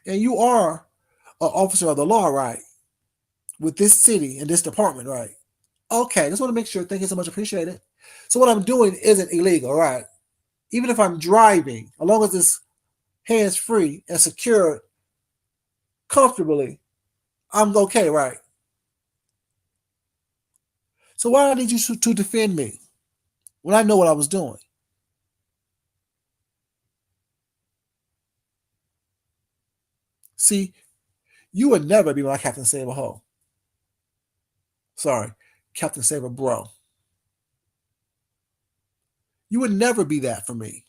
Speaker 1: And you are an officer of the law, right? With this city and this department, right? Okay, just want to make sure. Thank you so much. Appreciate it. So what I'm doing isn't illegal, right? Even if I'm driving, as long as it's hands free and secured comfortably, I'm okay, right? So why do I need you to defend me when I know what I was doing? See, you would never be my Captain Save a Ho. Sorry, Captain Save a Bro. You would never be that for me.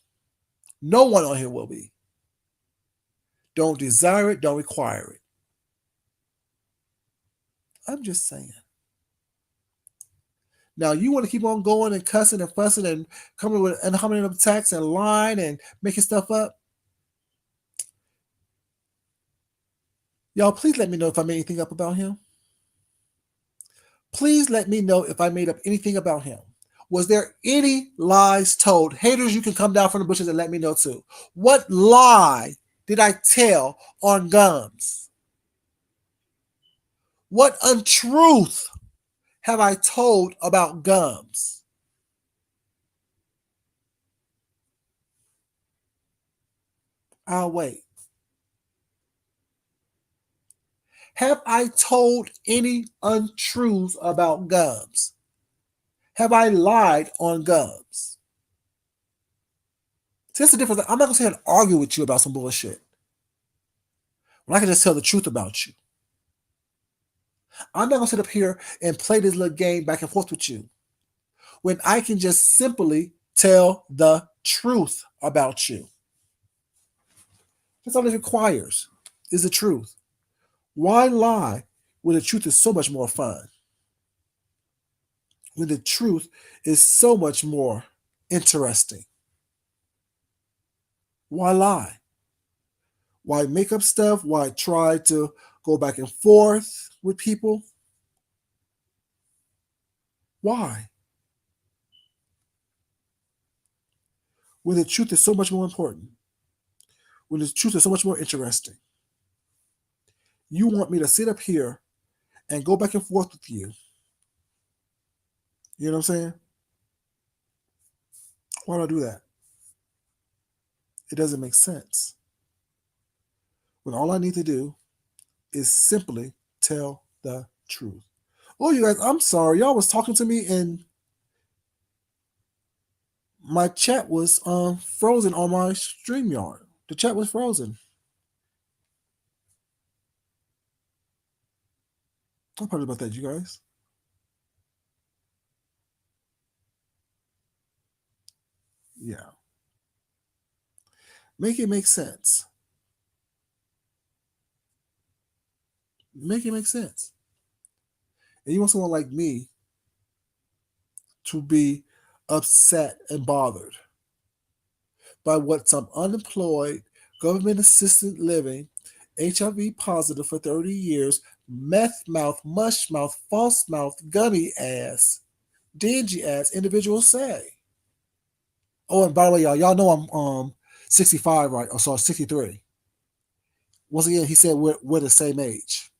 Speaker 1: No one on here will be. Don't desire it, don't require it. I'm just saying. Now you want to keep on going and cussing and fussing and coming with and how many attacks and lying and making stuff up. Y'all, please let me know if I made anything up about him. Please let me know if I made up anything about him. Was there any lies told? Haters, you can come down from the bushes and let me know too. What lie did I tell on Gums? What untruth have I told about Gums? I'll wait. Have I told any untruths about Gums? Have I lied on Gums? See, that's the difference. I'm not going to sit here and argue with you about some bullshit when I can just tell the truth about you. I'm not going to sit up here and play this little game back and forth with you when I can just simply tell the truth about you. That's all it requires is the truth. Why lie when the truth is so much more fun? When the truth is so much more interesting? Why lie? Why make up stuff? Why try to go back and forth with people? Why? When the truth is so much more important, when the truth is so much more interesting. You want me to sit up here and go back and forth with you. You know what I'm saying? Why do I do that? It doesn't make sense. When all I need to do is simply tell the truth. Oh, you guys, I'm sorry. Y'all was talking to me and my chat was frozen on my StreamYard. The chat was frozen. I'm probably about that, you guys. Yeah. Make it make sense. Make it make sense. And you want someone like me to be upset and bothered by what some unemployed, government assisted living, HIV positive for 30 years, meth mouth, mush mouth, false mouth, gummy ass, dingy ass individuals say. Oh, and by the way, y'all know I'm 65, right? Oh, sorry, 63. Once again, he said we're the same age.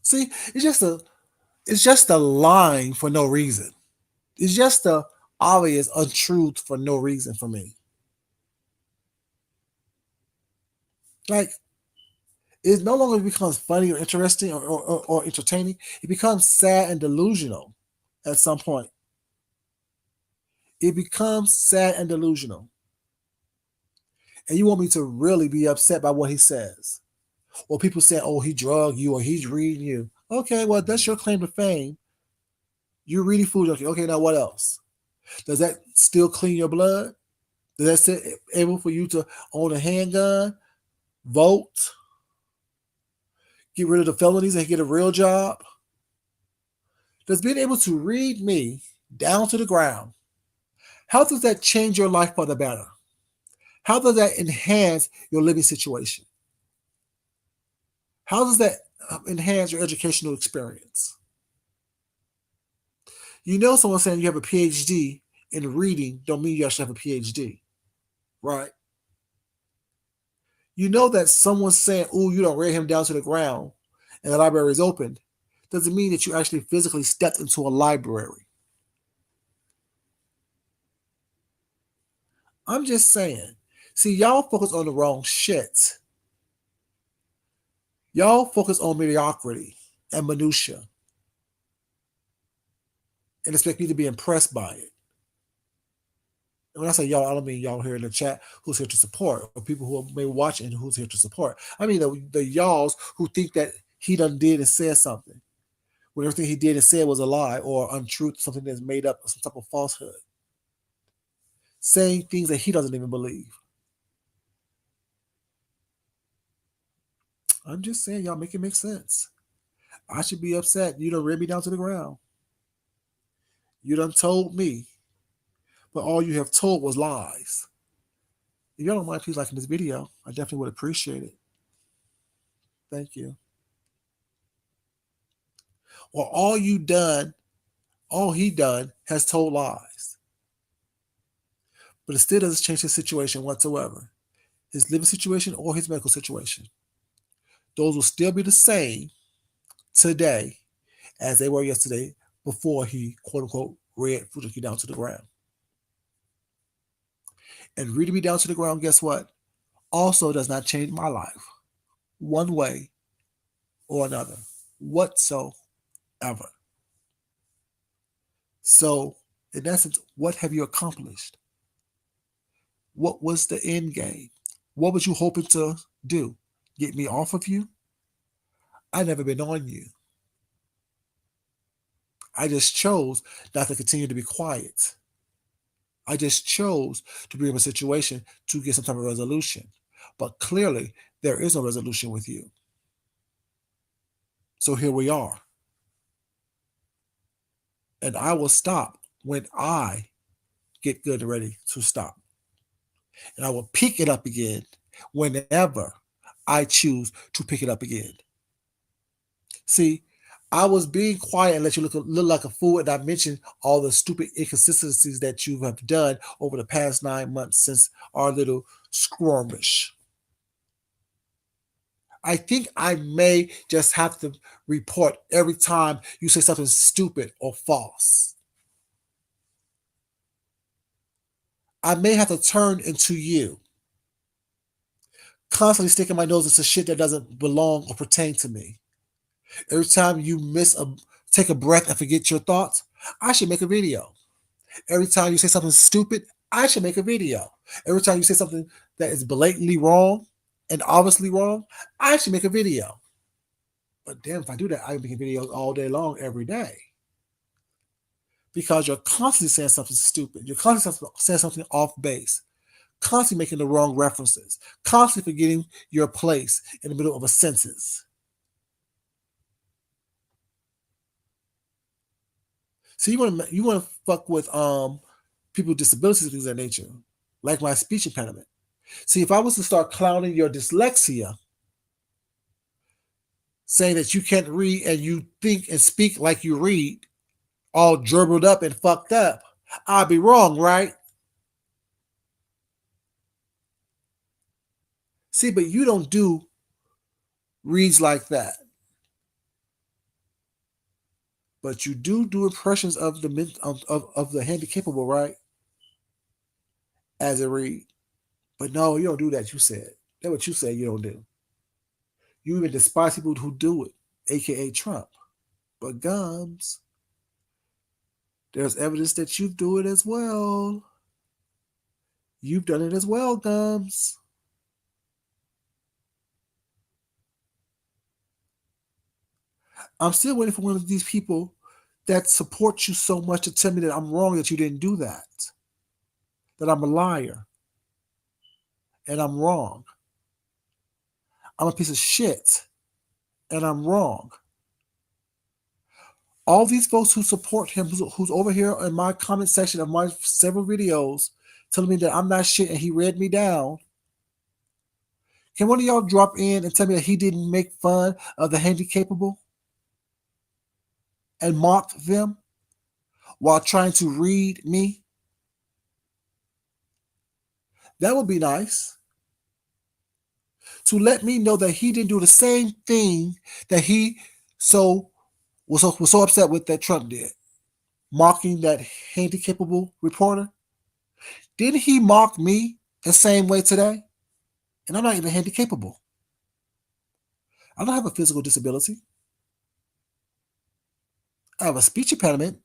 Speaker 1: See, it's just a line for no reason. It's just a obvious untruth for no reason for me. Like it no longer becomes funny or interesting or entertaining. It becomes sad and delusional at some point. It becomes sad and delusional. And you want me to really be upset by what he says. Or people say, oh, he drugged you or he's reading you. Okay, well, that's your claim to fame. You're reading Food Junkie. Okay, now what else? Does that still clean your blood? Does that still able for you to own a handgun, vote, get rid of the felonies and get a real job? Does being able to read me down to the ground, how does that change your life for the better? How does that enhance your living situation? How does that enhance your educational experience? You know, someone saying you have a PhD in reading don't mean you actually have a PhD, right? You know that someone saying, "Ooh, you don't read him down to the ground," and the library is open, doesn't mean that you actually physically stepped into a library. I'm just saying. See, y'all focus on the wrong shit. Y'all focus on mediocrity and minutia and expect me to be impressed by it. And when I say y'all, I don't mean y'all here in the chat who's here to support, or people who may be watching who's here to support. I mean the y'alls who think that he done did and said something when everything he did and said was a lie or untruth, something that's made up, some type of falsehood, saying things that he doesn't even believe. I'm just saying, y'all make it make sense. I should be upset. You done read me down to the ground. You done told me, but all you have told was lies. If y'all don't mind, please liking this video. I definitely would appreciate it. Thank you. Or all he done has told lies. But it still doesn't change his situation whatsoever. His living situation or his medical situation. Those will still be the same today as they were yesterday before he, quote unquote, read Fujiki down to the ground. And reading me down to the ground, guess what? Also does not change my life one way or another whatsoever. So, in essence, what have you accomplished? What was the end game? What was you hoping to do? Get me off of you? I never been on you. I just chose not to continue to be quiet. I just chose to bring up a situation to get some type of resolution. But clearly, there is no resolution with you. So here we are. And I will stop when I get good and ready to stop. And I will pick it up again whenever I choose to pick it up again. See, I was being quiet and let you look like a fool, and I mentioned all the stupid inconsistencies that you have done over the past 9 months since our little skirmish. I think I may just have to report every time you say something stupid or false. I may have to turn into you, constantly sticking my nose into shit that doesn't belong or pertain to me. Every time you take a breath and forget your thoughts, I should make a video. Every time you say something stupid, I should make a video. Every time you say something that is blatantly wrong and obviously wrong, I should make a video. But damn, if I do that, I'm making videos all day long, every day. Because you're constantly saying something stupid. You're constantly saying something off base. Constantly making the wrong references. Constantly forgetting your place in the middle of a sentence. So you want to fuck with people with disabilities and things of that nature, like my speech impediment. See, if I was to start clowning your dyslexia, saying that you can't read and you think and speak like you read, all gerbled up and fucked up, I'd be wrong, right? See, but you don't do reads like that. But you do impressions of the handicapable, right? As a read. But no, you don't do that, you said. That's what you said you don't do. You even despise people who do it, aka Trump. But Gums, there's evidence that you do it as well. You've done it as well, Gums. I'm still waiting for one of these people that support you so much to tell me that I'm wrong, that you didn't do that I'm a liar, and I'm wrong. I'm a piece of shit, and I'm wrong. All these folks who support him, who's over here in my comment section of my several videos, telling me that I'm not shit and he read me down. Can one of y'all drop in and tell me that he didn't make fun of the handicapable and mock them while trying to read me? That would be nice. to let me know that he didn't do the same thing that he was so upset with that Trump did, mocking that handicapable reporter. Didn't he mock me the same way today? And I'm not even handicapable. I don't have a physical disability. I have a speech impediment.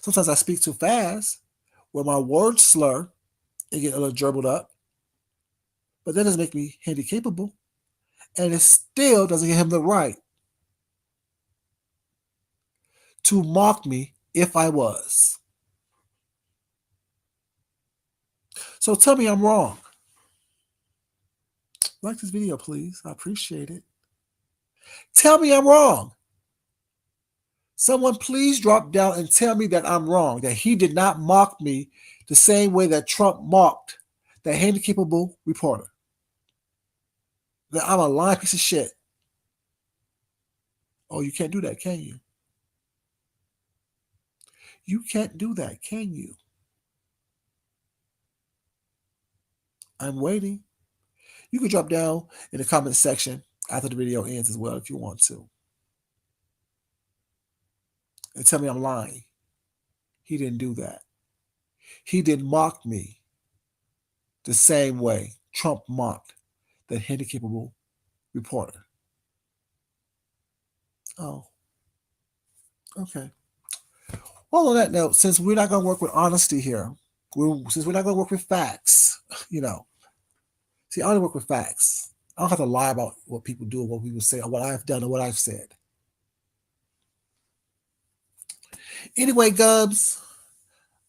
Speaker 1: Sometimes I speak too fast, where my words slur and get a little gerbled up. But that doesn't make me handicapable. And it still doesn't give him the right to mock me if I was. So tell me I'm wrong. Like this video, please. I appreciate it. Tell me I'm wrong. Someone please drop down and tell me that I'm wrong, that he did not mock me the same way that Trump mocked that handicapable reporter. That I'm a lying piece of shit. Oh, you can't do that, can you? You can't do that, can you? I'm waiting. You can drop down in the comment section after the video ends as well if you want to. And tell me I'm lying. He didn't do that. He didn't mock me the same way Trump mocked that handicapable reporter. Oh, okay. Well, on that note, since we're not going to work with honesty here, since we're not going to work with facts, see, I only work with facts. I don't have to lie about what people do or what people say or what I've done or what I've said. Anyway, Gubs,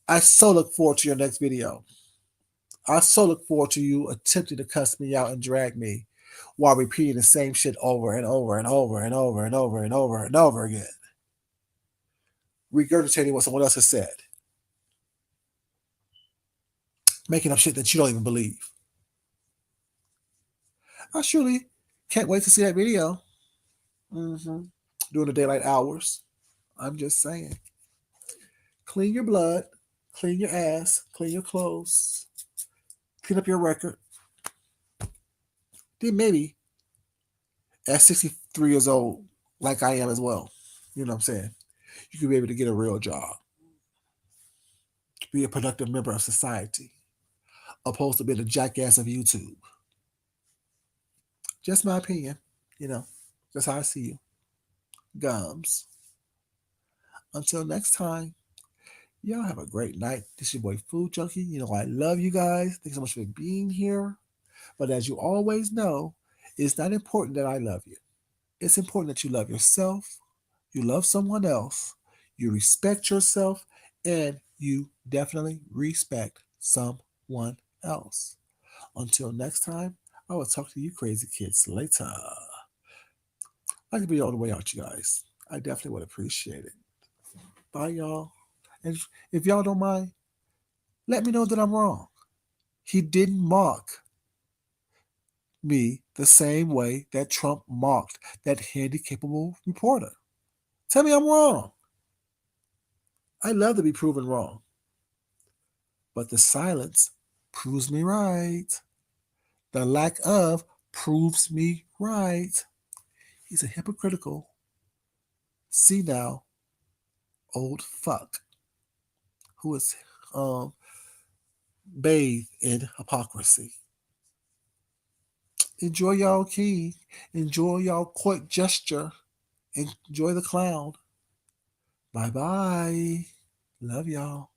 Speaker 1: I so look forward to your next video. I so look forward to you attempting to cuss me out and drag me while repeating the same shit over and over and over and over and over and over and over again. Regurgitating what someone else has said. Making up shit that you don't even believe. I surely can't wait to see that video. During the daylight hours. I'm just saying. Clean your blood. Clean your ass. Clean your clothes. Clean up your record. Then maybe at 63 years old, like I am as well, you know what I'm saying, you could be able to get a real job. Be a productive member of society. Opposed to being a jackass of YouTube. Just my opinion, That's how I see you. Gums. Until next time, y'all have a great night. This is your boy Food Junkie. I love you guys. Thanks so much for being here. But as you always know, it's not important that I love you. It's important that you love yourself, you love someone else, you respect yourself, and you definitely respect someone else. Until next time, I will talk to you crazy kids later. I could be all the way out, you guys. I definitely would appreciate it. Bye, y'all. And if y'all don't mind, let me know that I'm wrong. He didn't mock me the same way that Trump mocked that handicapable reporter. Tell me I'm wrong. I love to be proven wrong. But the silence proves me right. The lack of proves me right. He's a hypocritical, senile, old fuck who is bathed in hypocrisy. Enjoy y'all king. Enjoy y'all court gesture. Enjoy the clown. Bye-bye. Love y'all.